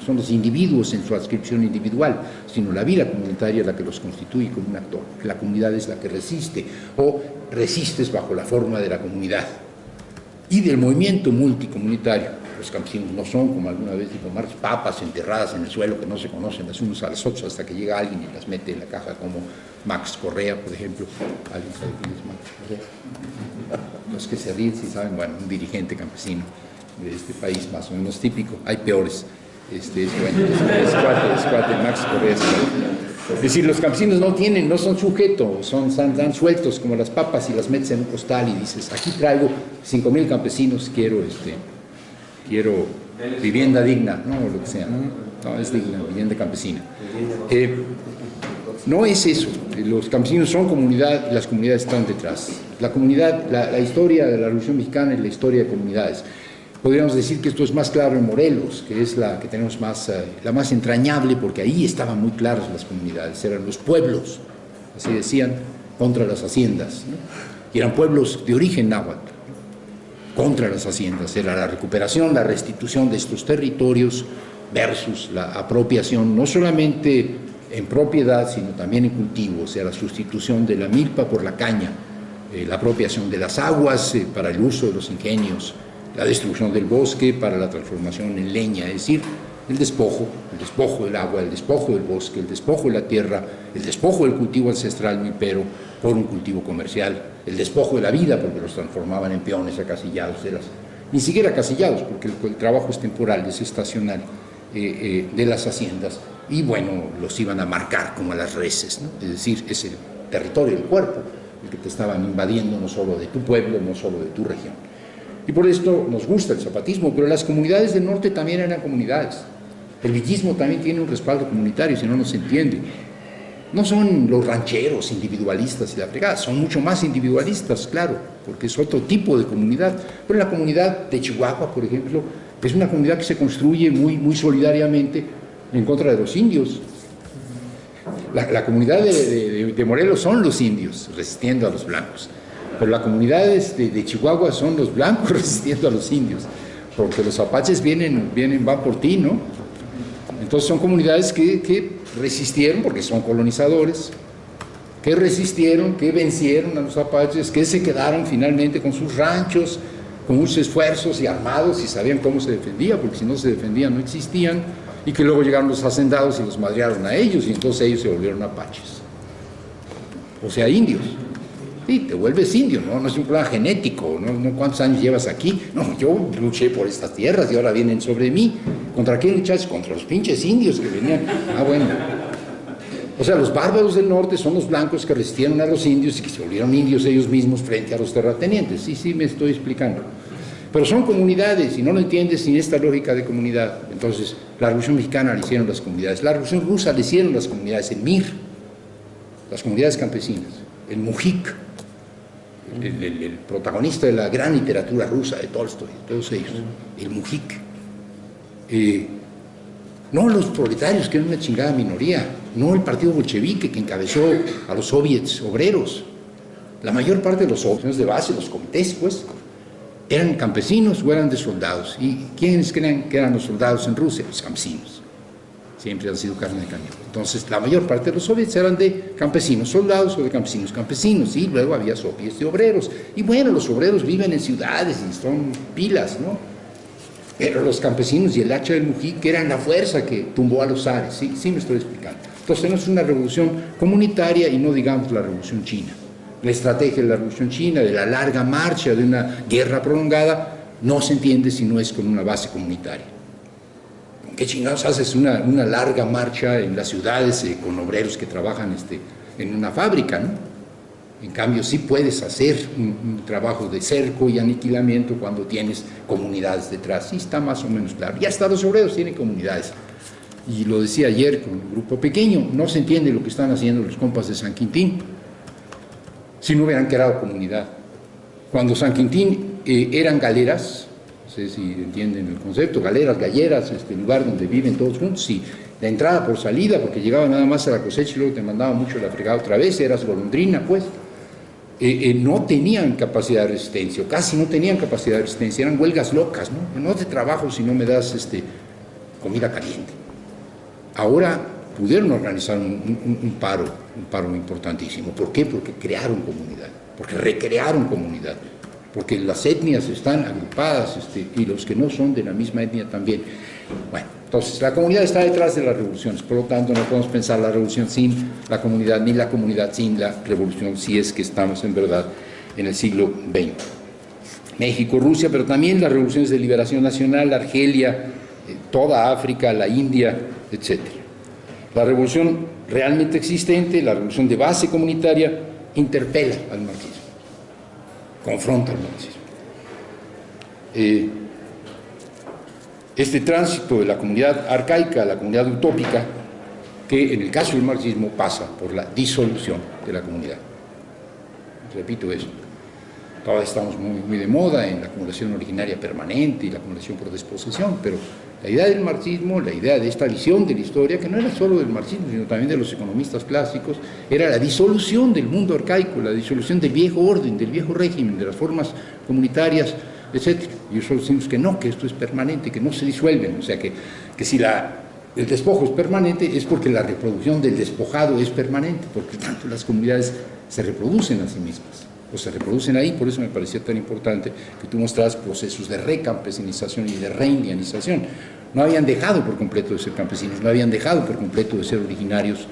son los individuos en su adscripción individual, sino la vida comunitaria la que los constituye como un actor. La comunidad es la que resiste, o resistes bajo la forma de la comunidad y del movimiento multicomunitario. Los campesinos no son, como alguna vez dijo Marx, papas enterradas en el suelo que no se conocen las unas a las otras hasta que llega alguien y las mete en la caja, como Max Correa, por ejemplo. ¿Alguien sabe quién es Max Correa? Los que se ríen, si saben, bueno, un dirigente campesino de este país, más o menos típico. Hay peores. Es cuate, Max Correa. Es decir, los campesinos no son sujetos, dan sueltos como las papas y las metes en un costal y dices, aquí traigo 5,000 campesinos, quiero vivienda digna, no lo que sea, no es digna, vivienda campesina. No es eso, los campesinos son comunidad y las comunidades están detrás. La comunidad, la historia de la Revolución Mexicana es la historia de comunidades. Podríamos decir que esto es más claro en Morelos, que es la que tenemos la más entrañable, porque ahí estaban muy claras las comunidades, eran los pueblos, así decían, contra las haciendas, ¿no? Y eran pueblos de origen náhuatl, contra las haciendas, era la recuperación, la restitución de estos territorios versus la apropiación, no solamente en propiedad, sino también en cultivo, o sea, la sustitución de la milpa por la caña, la apropiación de las aguas para el uso de los ingenios, la destrucción del bosque para la transformación en leña, es decir, el despojo del agua, el despojo del bosque, el despojo de la tierra, el despojo del cultivo ancestral milpero por un cultivo comercial, el despojo de la vida porque los transformaban en peones acasillados, ni siquiera acasillados porque el trabajo es temporal, es estacional, de las haciendas, y bueno, los iban a marcar como a las reses, ¿no? Es decir, es el territorio del cuerpo el que te estaban invadiendo, no solo de tu pueblo, no solo de tu región. Y por esto nos gusta el zapatismo, pero las comunidades del norte también eran comunidades. El villismo también tiene un respaldo comunitario, si no, no se entiende. No son los rancheros individualistas y la fregada, son mucho más individualistas, claro, porque es otro tipo de comunidad. Pero la comunidad de Chihuahua, por ejemplo, es una comunidad que se construye muy solidariamente en contra de los indios. La comunidad de Morelos son los indios resistiendo a los blancos. Pero las comunidades de Chihuahua son los blancos resistiendo a los indios, porque los apaches van por ti, ¿no? Entonces son comunidades que resistieron, porque son colonizadores, que resistieron, que vencieron a los apaches, que se quedaron finalmente con sus ranchos, con muchos esfuerzos y armados, y sabían cómo se defendía, porque si no se defendían no existían, y que luego llegaron los hacendados y los madrearon a ellos, y entonces ellos se volvieron apaches. O sea, indios. Sí, te vuelves indio, ¿no? No es un problema genético, no cuántos años llevas aquí. No, yo luché por estas tierras y ahora vienen sobre mí. ¿Contra quién luchaste? Contra los pinches indios que venían. Ah, bueno. O sea, los bárbaros del norte son los blancos que resistieron a los indios y que se volvieron indios ellos mismos frente a los terratenientes. Sí, me estoy explicando. Pero son comunidades y no lo entiendes sin esta lógica de comunidad. Entonces, la Revolución Mexicana le hicieron las comunidades. La Revolución Rusa le hicieron las comunidades. El MIR, las comunidades campesinas. El Mujik, el protagonista de la gran literatura rusa de Tolstoy, todos ellos, el Mujik. No los proletarios, que eran una chingada minoría, no el partido bolchevique que encabezó a los soviets obreros. La mayor parte de los soviets de base, los comités, pues, eran campesinos o eran de soldados. ¿Y quiénes creen que eran los soldados en Rusia? Los campesinos. siempre han sido carne de cañón. Entonces, la mayor parte de los soviets eran de campesinos soldados o de campesinos campesinos, y luego había soviets de obreros. Y bueno, los obreros viven en ciudades y son pilas, ¿no? Pero los campesinos y el hacha del Mujica eran la fuerza que tumbó a los zares, ¿sí? Sí me estoy explicando. Entonces, tenemos una revolución comunitaria y no digamos la revolución china. La estrategia de la revolución china, de la larga marcha, de una guerra prolongada, no se entiende si no es con una base comunitaria. ¿Con qué chingados haces una larga marcha en las ciudades con obreros que trabajan en una fábrica, ¿no? En cambio, sí puedes hacer un trabajo de cerco y aniquilamiento cuando tienes comunidades detrás. Sí está más o menos claro. Y hasta los obreros tienen comunidades. Y lo decía ayer con un grupo pequeño, no se entiende lo que están haciendo los compas de San Quintín si no hubieran creado comunidad. Cuando San Quintín eran galeras, no sé si entienden el concepto, galeras, galleras, lugar donde viven todos juntos, y la entrada por salida, porque llegaba nada más a la cosecha y luego te mandaba mucho la fregada otra vez, eras golondrina, pues. No tenían capacidad de resistencia, o casi no tenían capacidad de resistencia, eran huelgas locas, ¿no? No te trabajo si no me das comida caliente. Ahora pudieron organizar un paro importantísimo. ¿Por qué? Porque crearon comunidad, porque recrearon comunidad, porque las etnias están agrupadas y los que no son de la misma etnia también. Bueno, entonces la comunidad está detrás de las revoluciones, por lo tanto no podemos pensar la revolución sin la comunidad, ni la comunidad sin la revolución, si es que estamos en verdad en el siglo XX. México, Rusia, pero también las revoluciones de liberación nacional, Argelia, toda África, la India, etc. La revolución realmente existente, la revolución de base comunitaria, interpela al marxismo, confronta al marxismo. Este tránsito de la comunidad arcaica a la comunidad utópica, que en el caso del marxismo pasa por la disolución de la comunidad. Repito eso. Todavía estamos muy de moda en la acumulación originaria permanente y la acumulación por desposesión, pero la idea del marxismo, la idea de esta visión de la historia, que no era solo del marxismo, sino también de los economistas clásicos, era la disolución del mundo arcaico, la disolución del viejo orden, del viejo régimen, de las formas comunitarias, etc. Y nosotros decimos que no, que esto es permanente, que no se disuelven, o sea que si el despojo es permanente es porque la reproducción del despojado es permanente, porque tanto las comunidades se reproducen a sí mismas, o se reproducen ahí. Por eso me parecía tan importante que tú mostraras procesos de recampesinización y de reindianización. No habían dejado por completo de ser campesinos, no habían dejado por completo de ser originarios,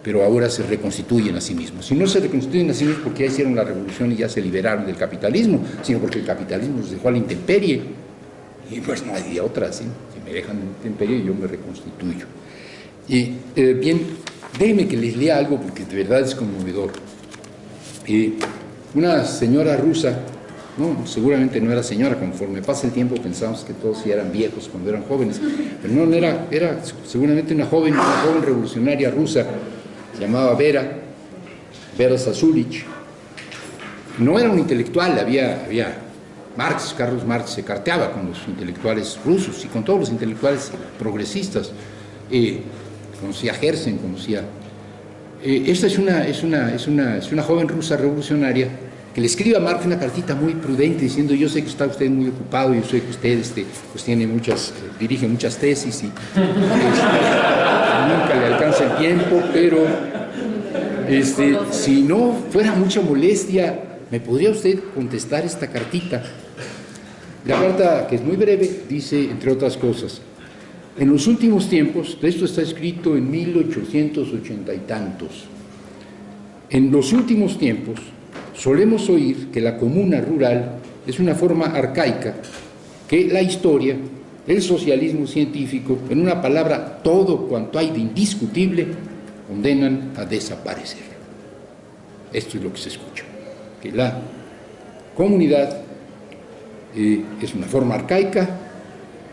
pero ahora se reconstituyen a sí mismos. Si no se reconstituyen a sí mismos porque ya hicieron la revolución y ya se liberaron del capitalismo, sino porque el capitalismo los dejó a la intemperie, y pues no hay de otra, ¿sí? Si me dejan en la intemperie yo me reconstituyo. Y bien, déjenme que les lea algo porque de verdad es conmovedor. Una señora rusa, no, seguramente no era señora, conforme pasa el tiempo pensamos que todos ya eran viejos cuando eran jóvenes, pero no, era seguramente una joven revolucionaria rusa, se llamaba Vera Zasulich. No era un intelectual, había Carlos Marx se carteaba con los intelectuales rusos y con todos los intelectuales progresistas, conocía a Herzen, conocía. Esta es una joven rusa revolucionaria que le escribe a Marx una cartita muy prudente diciendo: yo sé que está usted muy ocupado, yo sé que usted pues tiene dirige muchas tesis y nunca le alcanza el tiempo, pero si no fuera mucha molestia, ¿me podría usted contestar esta cartita? La carta, que es muy breve, dice, entre otras cosas: en los últimos tiempos, esto está escrito en 1880 y tantos, en los últimos tiempos solemos oír que la comuna rural es una forma arcaica, que la historia, el socialismo científico, en una palabra, todo cuanto hay de indiscutible, condenan a desaparecer. Esto es lo que se escucha, que la comunidad es una forma arcaica,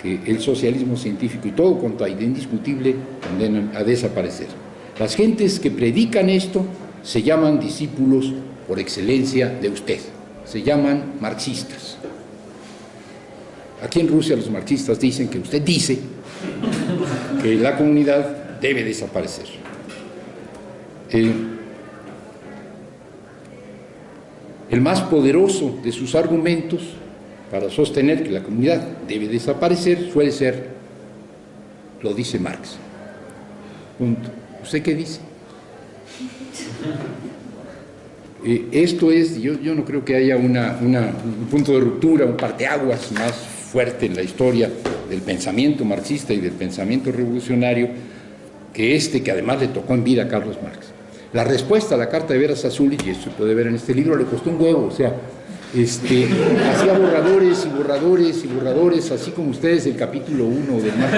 que el socialismo científico y todo cuanto hay de indiscutible condenan a desaparecer. Las gentes que predican esto se llaman discípulos por excelencia de usted, se llaman marxistas. Aquí en Rusia los marxistas dicen que usted dice que la comunidad debe desaparecer. El más poderoso de sus argumentos para sostener que la comunidad debe desaparecer suele ser, lo dice Marx, punto. ¿Usted qué dice? Esto es, yo no creo que haya un punto de ruptura, un parteaguas más fuerte en la historia del pensamiento marxista y del pensamiento revolucionario que además le tocó en vida a Carlos Marx. La respuesta a la Carta de Veras Azules, y esto se puede ver en este libro, le costó un huevo, o sea, hacía borradores y borradores y borradores, así como ustedes el capítulo 1 del Marx,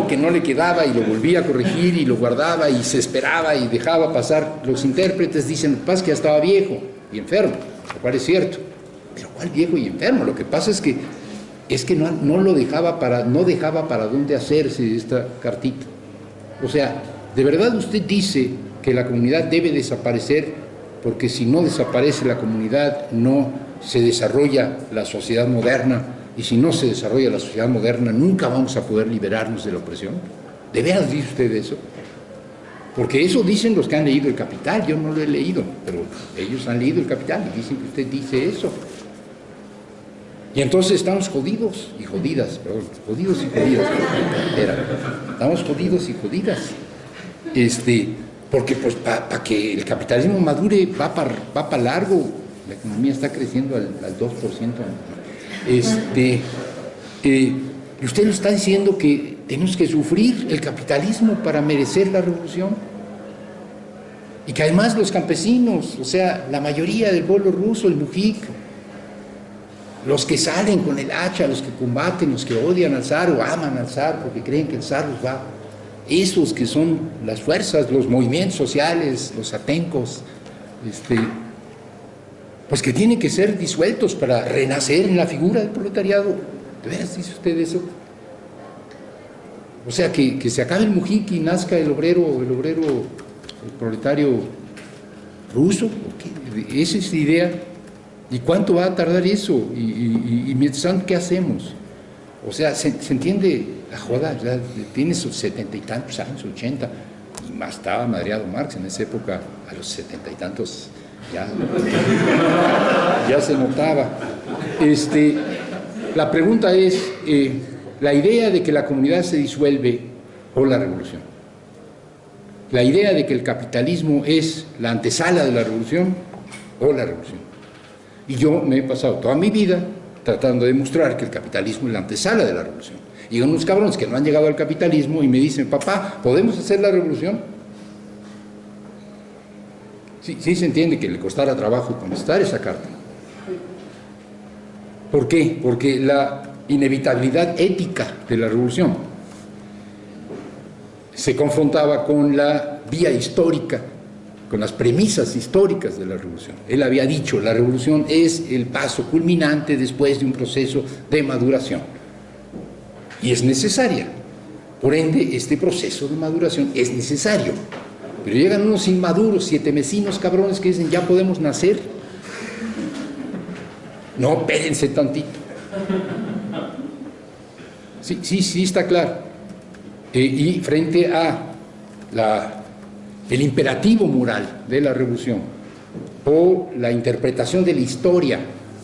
que no le quedaba y lo volvía a corregir y lo guardaba y se esperaba y dejaba pasar. Los intérpretes dicen, lo que pasa es que ya estaba viejo y enfermo, lo cual es cierto. Pero ¿cuál viejo y enfermo? Lo que pasa es que no dejaba para dónde hacerse esta cartita. O sea, ¿de verdad usted dice que la comunidad debe desaparecer porque si no desaparece la comunidad no se desarrolla la sociedad moderna, y si no se desarrolla la sociedad moderna nunca vamos a poder liberarnos de la opresión? ¿De veras dice usted eso? Porque eso dicen los que han leído El Capital. Yo no lo he leído, pero ellos han leído El Capital y dicen que usted dice eso. Y entonces estamos jodidos y jodidas, perdón, jodidos y jodidas. Estamos jodidos y jodidas. Porque pues para que el capitalismo madure va para largo. La economía está creciendo al 2%. Y usted nos está diciendo que tenemos que sufrir el capitalismo para merecer la revolución. Y que además los campesinos, o sea, la mayoría del pueblo ruso, el mujik, los que salen con el hacha, los que combaten, los que odian al zar o aman al zar porque creen que el zar los va, esos que son las fuerzas, los movimientos sociales, los atencos, pues que tienen que ser disueltos para renacer en la figura del proletariado. ¿De veras dice usted eso? O sea, que se acabe el mujik y nazca el obrero, el proletario ruso. Esa es la idea. ¿Y cuánto va a tardar eso? Y mientras tanto, ¿qué hacemos? O sea, ¿se entiende la joda? Ya tiene sus 70 y tantos años, 80, y más estaba madreado Marx en esa época, a los 70 y tantos ya se notaba. La pregunta es, la idea de que la comunidad se disuelve o la revolución. La idea de que el capitalismo es la antesala de la revolución o la revolución. Y yo me he pasado toda mi vida tratando de demostrar que el capitalismo es la antesala de la revolución. Y hay unos cabrones que no han llegado al capitalismo y me dicen, papá, ¿podemos hacer la revolución? Sí se entiende que le costara trabajo contestar esa carta. ¿Por qué? Porque la inevitabilidad ética de la revolución se confrontaba con la vía histórica, con las premisas históricas de la revolución. Él había dicho, la revolución es el paso culminante después de un proceso de maduración. Y es necesaria. Por ende, este proceso de maduración es necesario. Pero llegan unos inmaduros, 7 mesinos cabrones que dicen, ya podemos nacer. No, espérense tantito. Sí, está claro. Y frente a el imperativo moral de la revolución o la interpretación de la historia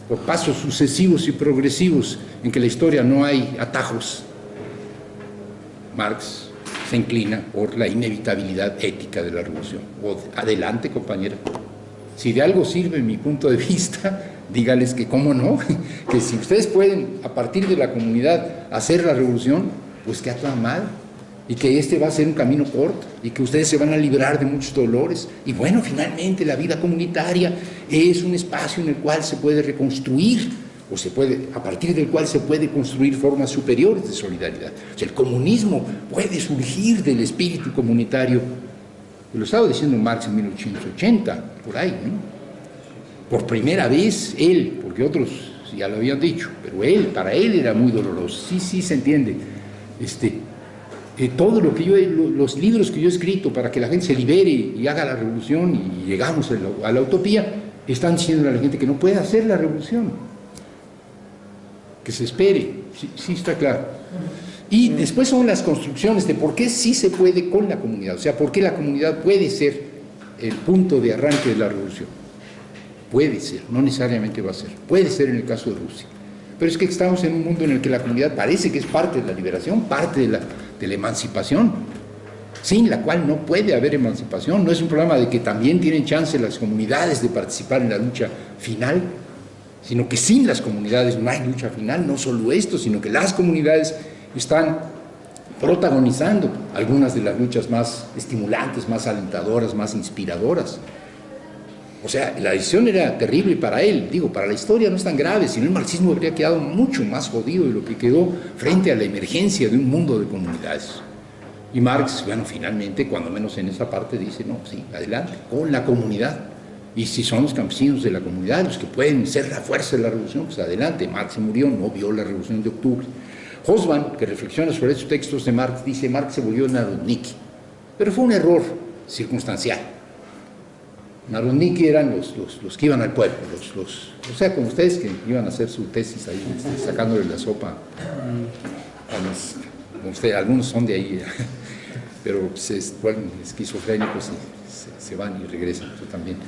por pasos sucesivos y progresivos en que la historia no hay atajos, Marx se inclina por la inevitabilidad ética de la revolución. Adelante, compañera. Si de algo sirve mi punto de vista, dígales que cómo no, que si ustedes pueden a partir de la comunidad hacer la revolución, pues que actúan mal, y que este va a ser un camino corto, y que ustedes se van a librar de muchos dolores, y bueno, finalmente la vida comunitaria es un espacio en el cual se puede reconstruir, a partir del cual se puede construir formas superiores de solidaridad. O sea, el comunismo puede surgir del espíritu comunitario. Lo estaba diciendo Marx en 1880, por ahí, ¿no? Por primera vez él, porque otros ya lo habían dicho, pero para él era muy doloroso. Sí se entiende. Todo lo que los libros que yo he escrito para que la gente se libere y haga la revolución y llegamos a la utopía, están diciendo a la gente que no puede hacer la revolución, que se espere. Sí está claro. Y después son las construcciones de por qué sí se puede con la comunidad, o sea, por qué la comunidad puede ser el punto de arranque de la revolución. Puede ser, no necesariamente va a ser, puede ser en el caso de Rusia. Pero es que estamos en un mundo en el que la comunidad parece que es parte de la liberación, parte de la emancipación, sin la cual no puede haber emancipación. No es un problema de que también tienen chance las comunidades de participar en la lucha final, sino que sin las comunidades no hay lucha final. No solo esto, sino que las comunidades están protagonizando algunas de las luchas más estimulantes, más alentadoras, más inspiradoras. O sea, la decisión era terrible para él. Digo, para la historia no es tan grave, sino el marxismo habría quedado mucho más jodido de lo que quedó frente a la emergencia de un mundo de comunidades. Y Marx, bueno, finalmente, cuando menos en esa parte, dice, no, sí, adelante, con la comunidad. Y si son los campesinos de la comunidad los que pueden ser la fuerza de la revolución, pues adelante. Marx se murió, no vio la revolución de octubre. Hobsbawm, que reflexiona sobre estos textos de Marx, dice, Marx se volvió narodniki, pero fue un error circunstancial. Narodniki eran los que iban al pueblo, o sea, como ustedes que iban a hacer su tesis ahí, sacándole la sopa a los, como usted, algunos son de ahí, pero se vuelven esquizofrénicos y se van y regresan, yo también.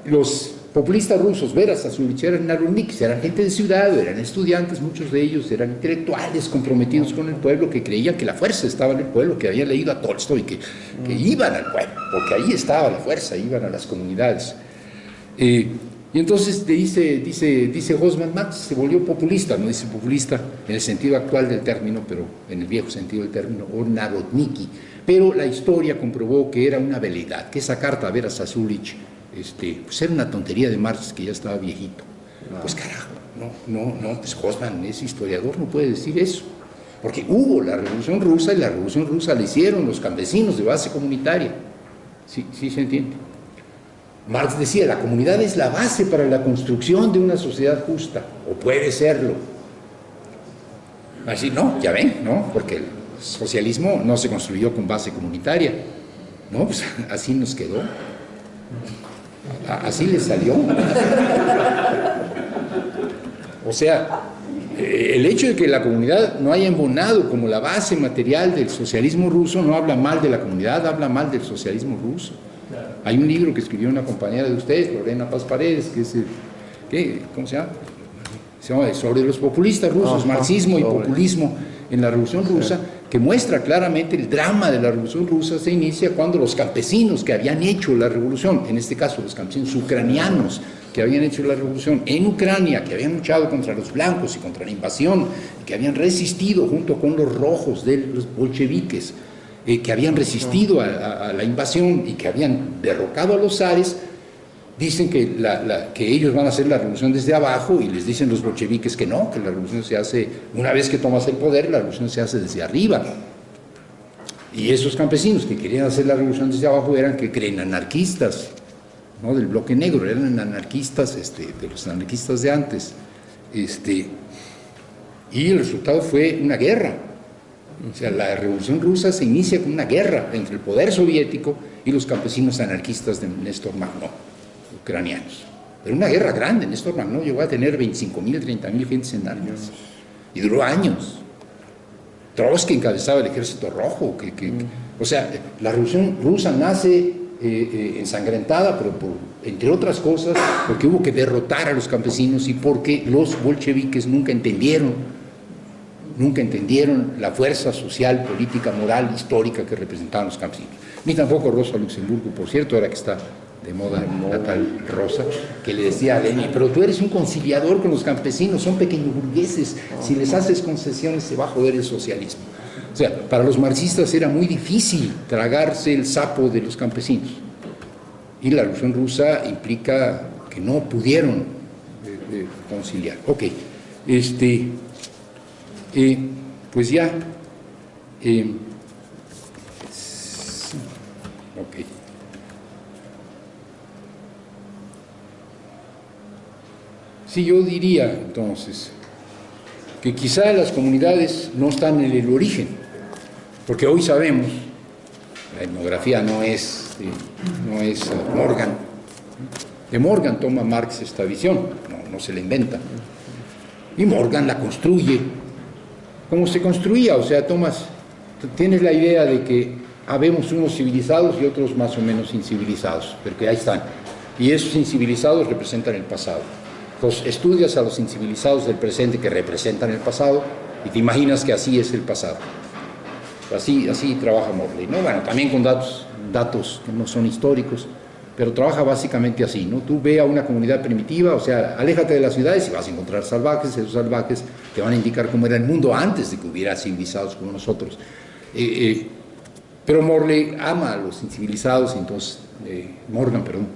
Los populistas rusos, Vera Sassulich, eran narodniks, eran gente de ciudad, eran estudiantes, muchos de ellos eran intelectuales comprometidos con el pueblo, que creían que la fuerza estaba en el pueblo, que habían leído a Tolstoy, que iban al pueblo, porque ahí estaba la fuerza, iban a las comunidades. Y entonces dice Hobsbawm, Marx se volvió populista, no dice populista en el sentido actual del término, pero en el viejo sentido del término, o narodniki, pero la historia comprobó que era una veleidad, que esa carta a Vera Sassulich, pues era una tontería de Marx, que ya estaba viejito. Pues carajo, pues Hobsbawm es historiador, no puede decir eso, porque hubo la Revolución Rusa, y la Revolución Rusa la hicieron los campesinos de base comunitaria. Sí se entiende. Marx decía, la comunidad es la base para la construcción de una sociedad justa, o puede serlo. Así, no, ya ven, ¿no? Porque el socialismo no se construyó con base comunitaria, ¿no? Pues así nos quedó. Así le salió. O sea, el hecho de que la comunidad no haya embonado como la base material del socialismo ruso no habla mal de la comunidad, habla mal del socialismo ruso. Hay un libro que escribió una compañera de ustedes, Lorena Paz Paredes, que es ¿cómo se llama? Se llama sobre los populistas rusos, marxismo y populismo en la Revolución Rusa, que muestra claramente el drama de la Revolución Rusa. Se inicia cuando los campesinos que habían hecho la revolución, en este caso los campesinos ucranianos que habían hecho la revolución en Ucrania, que habían luchado contra los blancos y contra la invasión, que habían resistido junto con los rojos de los bolcheviques, que habían resistido a la invasión y que habían derrocado a los zares, dicen que ellos van a hacer la revolución desde abajo, y les dicen los bolcheviques que no, que la revolución se hace, una vez que tomas el poder, la revolución se hace desde arriba. Y esos campesinos que querían hacer la revolución desde abajo eran, que creen, anarquistas, ¿no? Del bloque negro, eran anarquistas, de los anarquistas de antes. Y el resultado fue una guerra. O sea, la Revolución Rusa se inicia con una guerra entre el poder soviético y los campesinos anarquistas de Néstor Makhno, ucranianos. Pero una guerra grande. Néstor Makhno llegó a tener 25.000, 30.000 gentes en armas. Y duró años. Trotsky encabezaba el Ejército Rojo. O sea, la Revolución Rusa nace ensangrentada, pero entre otras cosas, porque hubo que derrotar a los campesinos y porque los bolcheviques nunca entendieron la fuerza social, política, moral, histórica que representaban los campesinos. Ni tampoco Rosa Luxemburgo, por cierto, ahora que está de moda la tal Rosa, que le decía a Lenin, pero tú eres un conciliador con los campesinos, son pequeños burgueses, si les haces concesiones se va a joder el socialismo. O sea, para los marxistas era muy difícil tragarse el sapo de los campesinos. Y la Revolución Rusa implica que no pudieron conciliar. Ok, pues ya, ok. Sí, yo diría entonces que quizá las comunidades no están en el origen, porque hoy sabemos, la etnografía no es Morgan. De Morgan toma Marx esta visión, no se la inventa. Y Morgan la construye como se construía, o sea, tienes la idea de que habemos unos civilizados y otros más o menos incivilizados, pero que ahí están. Y esos incivilizados representan el pasado. Entonces, estudias a los incivilizados del presente que representan el pasado y te imaginas que así es el pasado. Así trabaja Morley, ¿no? Bueno, también con datos que no son históricos, pero trabaja básicamente así, ¿no? Tú ve a una comunidad primitiva, o sea, aléjate de las ciudades y vas a encontrar salvajes, esos salvajes te van a indicar cómo era el mundo antes de que hubiera civilizados como nosotros. Pero Morley ama a los incivilizados, entonces, Morgan, perdón,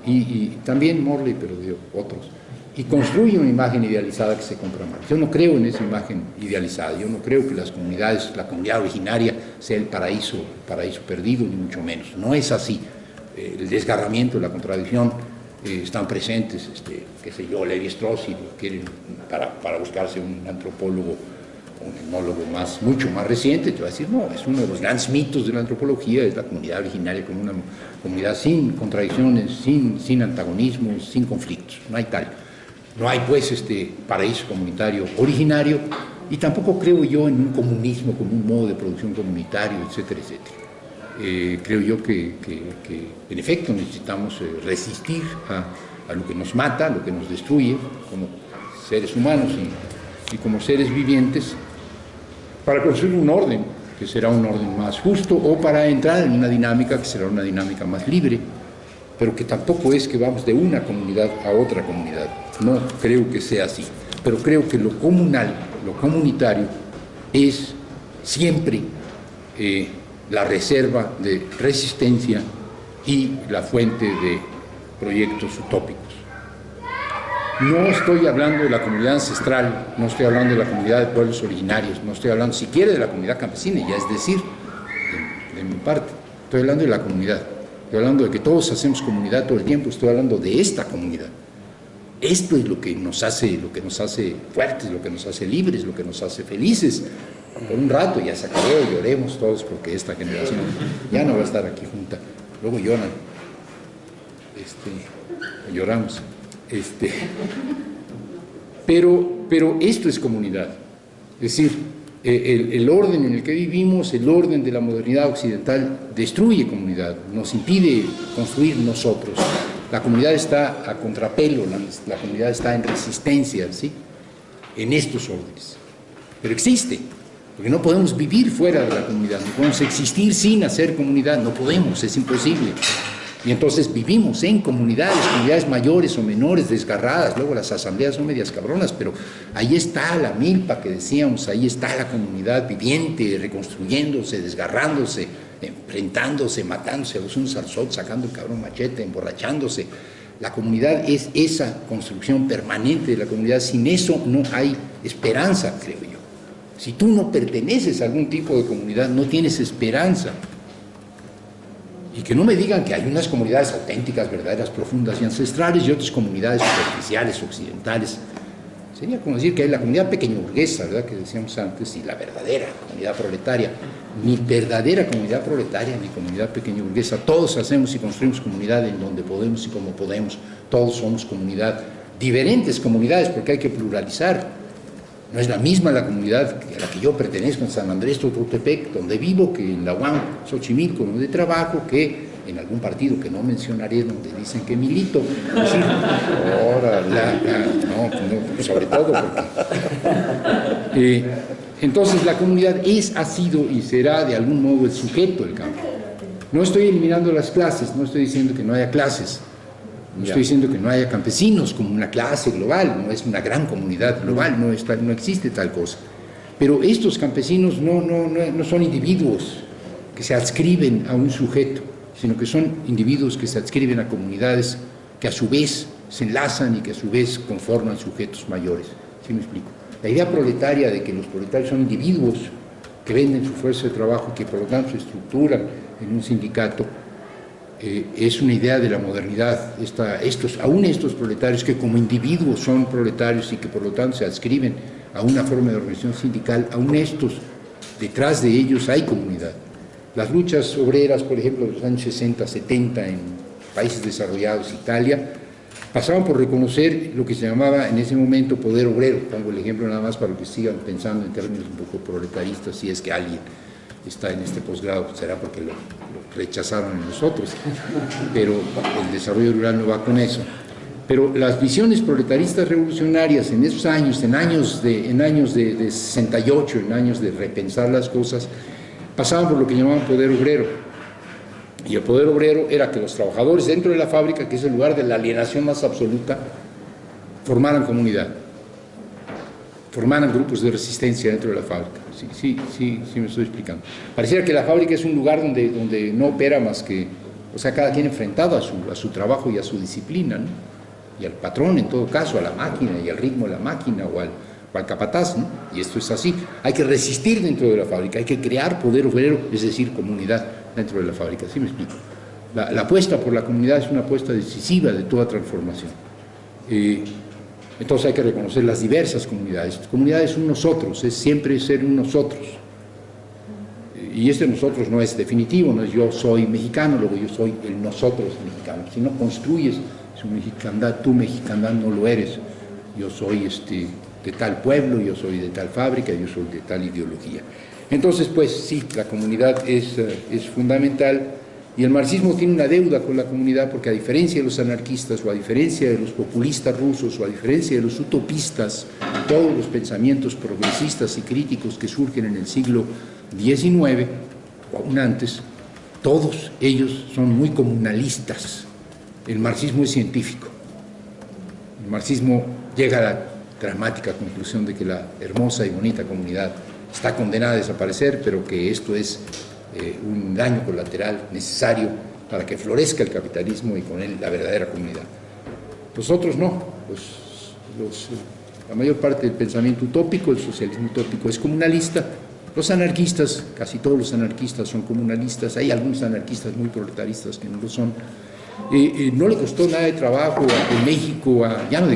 y también Morley, pero de otros, y construye una imagen idealizada que se compra mal. Yo no creo en esa imagen idealizada, yo no creo que las comunidades, la comunidad originaria sea el paraíso perdido, ni mucho menos, no es así. El desgarramiento, la contradicción están presentes, qué sé yo, Levi-Strauss, y quieren para buscarse un antropólogo, un etnólogo mucho más reciente, te va a decir, no, es uno de los grandes mitos de la antropología, es la comunidad originaria como una comunidad sin contradicciones, sin antagonismos, sin conflictos, no hay tal. No hay pues paraíso comunitario originario, y tampoco creo yo en un comunismo como un modo de producción comunitario, etcétera, etcétera. Creo yo que en efecto necesitamos resistir a lo que nos mata, a lo que nos destruye como seres humanos y como seres vivientes, para construir un orden que será un orden más justo, o para entrar en una dinámica que será una dinámica más libre, pero que tampoco es que vamos de una comunidad a otra comunidad. No creo que sea así, pero creo que lo comunal, lo comunitario, es siempre la reserva de resistencia y la fuente de proyectos utópicos. No estoy hablando de la comunidad ancestral, no estoy hablando de la comunidad de pueblos originarios, no estoy hablando siquiera de la comunidad campesina, ya es decir, de mi parte, estoy hablando de la comunidad, estoy hablando de que todos hacemos comunidad todo el tiempo, estoy hablando de esta comunidad. Esto es lo que nos hace fuertes, lo que nos hace libres, lo que nos hace felices. Por un rato ya se acabó, lloremos todos porque esta generación ya no va a estar aquí junta. Luego lloran, lloramos. Pero esto es comunidad. Es decir, el orden en el que vivimos, el orden de la modernidad occidental destruye comunidad, nos impide construir nosotros. La comunidad está a contrapelo, la comunidad está en resistencia, ¿sí?, en estos órdenes. Pero existe, porque no podemos vivir fuera de la comunidad, no podemos existir sin hacer comunidad, no podemos, es imposible. Y entonces vivimos en comunidades mayores o menores, desgarradas. Luego las asambleas son medias cabronas, pero ahí está la milpa que decíamos, ahí está la comunidad viviente, reconstruyéndose, desgarrándose, enfrentándose, matándose a los unos al otros, sacando el cabrón machete, emborrachándose. La comunidad es esa construcción permanente de la comunidad. Sin eso no hay esperanza, creo yo. Si tú no perteneces a algún tipo de comunidad, no tienes esperanza. Y que no me digan que hay unas comunidades auténticas, verdaderas, profundas y ancestrales, y otras comunidades superficiales, occidentales. Sería como decir que hay la comunidad pequeño-burguesa, ¿verdad?, que decíamos antes, y la verdadera comunidad proletaria. Ni verdadera comunidad proletaria, ni comunidad pequeño-burguesa. Todos hacemos y construimos comunidad en donde podemos y como podemos. Todos somos comunidad. Diferentes comunidades, porque hay que pluralizar. No es la misma la comunidad a la que yo pertenezco en San Andrés Tototepec, donde vivo, que en la UAM, Xochimilco, donde trabajo, que en algún partido que no mencionaré, donde dicen que milito. Es decir, no, sobre todo porque... entonces la comunidad ha sido y será de algún modo el sujeto del campo. No estoy eliminando las clases, no estoy diciendo que no haya clases. No estoy diciendo que no haya campesinos como una clase global, no es una gran comunidad global, no existe tal cosa. Pero estos campesinos no son individuos que se adscriben a un sujeto, sino que son individuos que se adscriben a comunidades que a su vez se enlazan y que a su vez conforman sujetos mayores. ¿Sí me explico? La idea proletaria de que los proletarios son individuos que venden su fuerza de trabajo y que por lo tanto se estructuran en un sindicato, es una idea de la modernidad. Aún estos proletarios que como individuos son proletarios y que por lo tanto se adscriben a una forma de organización sindical, aún estos, detrás de ellos hay comunidad. Las luchas obreras, por ejemplo, de los años 60, 70 en países desarrollados, Italia, pasaban por reconocer lo que se llamaba en ese momento poder obrero. Pongo el ejemplo nada más para que sigan pensando en términos un poco proletariistas, si es que alguien está en este posgrado, será porque lo rechazaron en nosotros, pero el desarrollo rural no va con eso. Pero las visiones proletaristas revolucionarias en esos años, en años de 68, en años de repensar las cosas, pasaban por lo que llamaban poder obrero. Y el poder obrero era que los trabajadores dentro de la fábrica, que es el lugar de la alienación más absoluta, formaran comunidad, formaran grupos de resistencia dentro de la fábrica. Sí me estoy explicando. Pareciera que la fábrica es un lugar donde no opera más que, o sea, cada quien enfrentado a su trabajo y a su disciplina, ¿no? Y al patrón, en todo caso, a la máquina y al ritmo de la máquina o al capataz, ¿no? Y esto es así. Hay que resistir dentro de la fábrica, hay que crear poder obrero, es decir, comunidad dentro de la fábrica. ¿Sí me explico? La apuesta por la comunidad es una apuesta decisiva de toda transformación. Entonces hay que reconocer las diversas comunidades. Comunidades son nosotros, es siempre ser un nosotros. Y este nosotros no es definitivo, no es yo soy mexicano, luego yo soy el nosotros mexicano. Si no construyes su mexicandad, tu mexicandad no lo eres. Yo soy de tal pueblo, yo soy de tal fábrica, yo soy de tal ideología. Entonces, pues sí, la comunidad es fundamental, y el marxismo tiene una deuda con la comunidad, porque a diferencia de los anarquistas, o a diferencia de los populistas rusos, o a diferencia de los utopistas, todos los pensamientos progresistas y críticos que surgen en el siglo XIX, o aún antes, todos ellos son muy comunalistas. El marxismo es científico. El marxismo llega a la dramática conclusión de que la hermosa y bonita comunidad está condenada a desaparecer, pero que esto es un daño colateral necesario para que florezca el capitalismo y con él la verdadera comunidad. Los otros no. La mayor parte del pensamiento utópico, el socialismo utópico, es comunalista. Los anarquistas, casi todos los anarquistas son comunalistas. Hay algunos anarquistas muy proletaristas que no lo son. No le costó nada de trabajo en México, ya no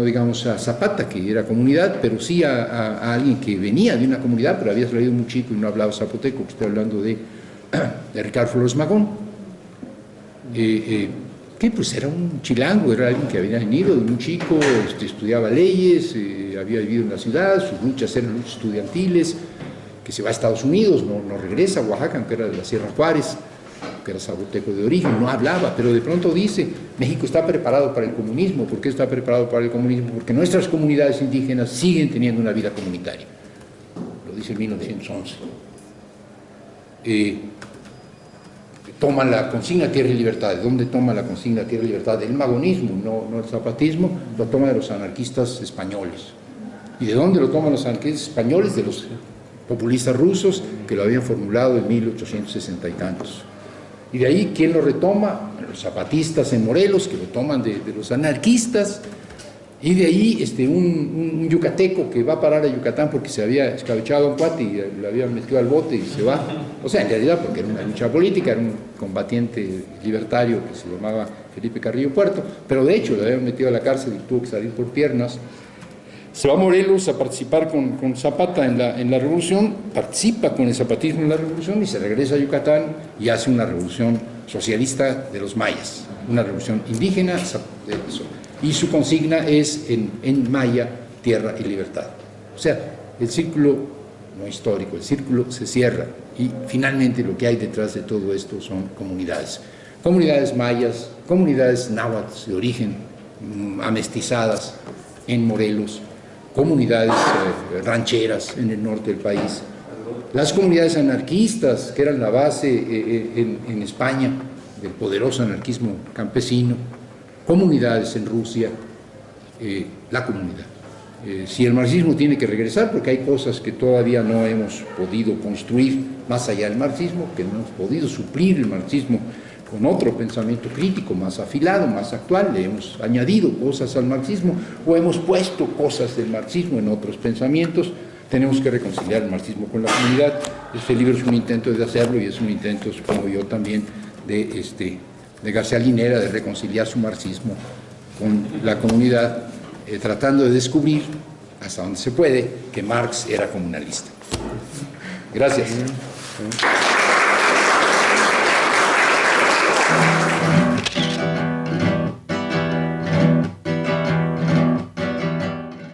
digamos a Zapata, que era comunidad, pero sí a alguien que venía de una comunidad, pero había salido muy chico y no hablaba zapoteco. Estoy hablando de Ricardo Flores Magón, que pues era un chilango, era alguien que había venido de un chico, estudiaba leyes, había vivido en la ciudad, sus luchas eran luchas estudiantiles, que se va a Estados Unidos, no regresa a Oaxaca, que era de la Sierra Juárez, que era zapoteco de origen, no hablaba, pero de pronto dice, México está preparado para el comunismo. ¿Por qué está preparado para el comunismo? Porque nuestras comunidades indígenas siguen teniendo una vida comunitaria. Lo dice en 1911. Toman la consigna Tierra y Libertad. ¿De dónde toma la consigna Tierra y Libertad? Del magonismo, no el zapatismo, lo toma de los anarquistas españoles. ¿Y de dónde lo toman los anarquistas españoles? De los populistas rusos, que lo habían formulado en 1860 y tantos. Y de ahí, ¿quién lo retoma? Los zapatistas en Morelos, que lo toman de los anarquistas. Y de ahí un yucateco que va a parar a Yucatán porque se había escabechado a un cuate y lo había metido al bote y se va. O sea, en realidad porque era una lucha política, era un combatiente libertario que se llamaba Felipe Carrillo Puerto, pero de hecho lo habían metido a la cárcel y tuvo que salir por piernas. Se va a Morelos a participar con Zapata en la revolución, participa con el zapatismo en la revolución y se regresa a Yucatán y hace una revolución socialista de los mayas, una revolución indígena, y su consigna es en maya, tierra y libertad. O sea, el círculo no histórico, el círculo se cierra y finalmente lo que hay detrás de todo esto son comunidades. Comunidades mayas, comunidades náhuatl de origen, amestizadas en Morelos, comunidades rancheras en el norte del país, las comunidades anarquistas que eran la base en España del poderoso anarquismo campesino, comunidades en Rusia, la comunidad. Si el marxismo tiene que regresar, porque hay cosas que todavía no hemos podido construir más allá del marxismo, que no hemos podido suplir el marxismo con otro pensamiento crítico más afilado, más actual, le hemos añadido cosas al marxismo o hemos puesto cosas del marxismo en otros pensamientos. Tenemos que reconciliar el marxismo con la comunidad. Este libro es un intento de hacerlo y es un intento, supongo yo, también de García Linera de reconciliar su marxismo con la comunidad, tratando de descubrir, hasta donde se puede, que Marx era comunalista. Gracias.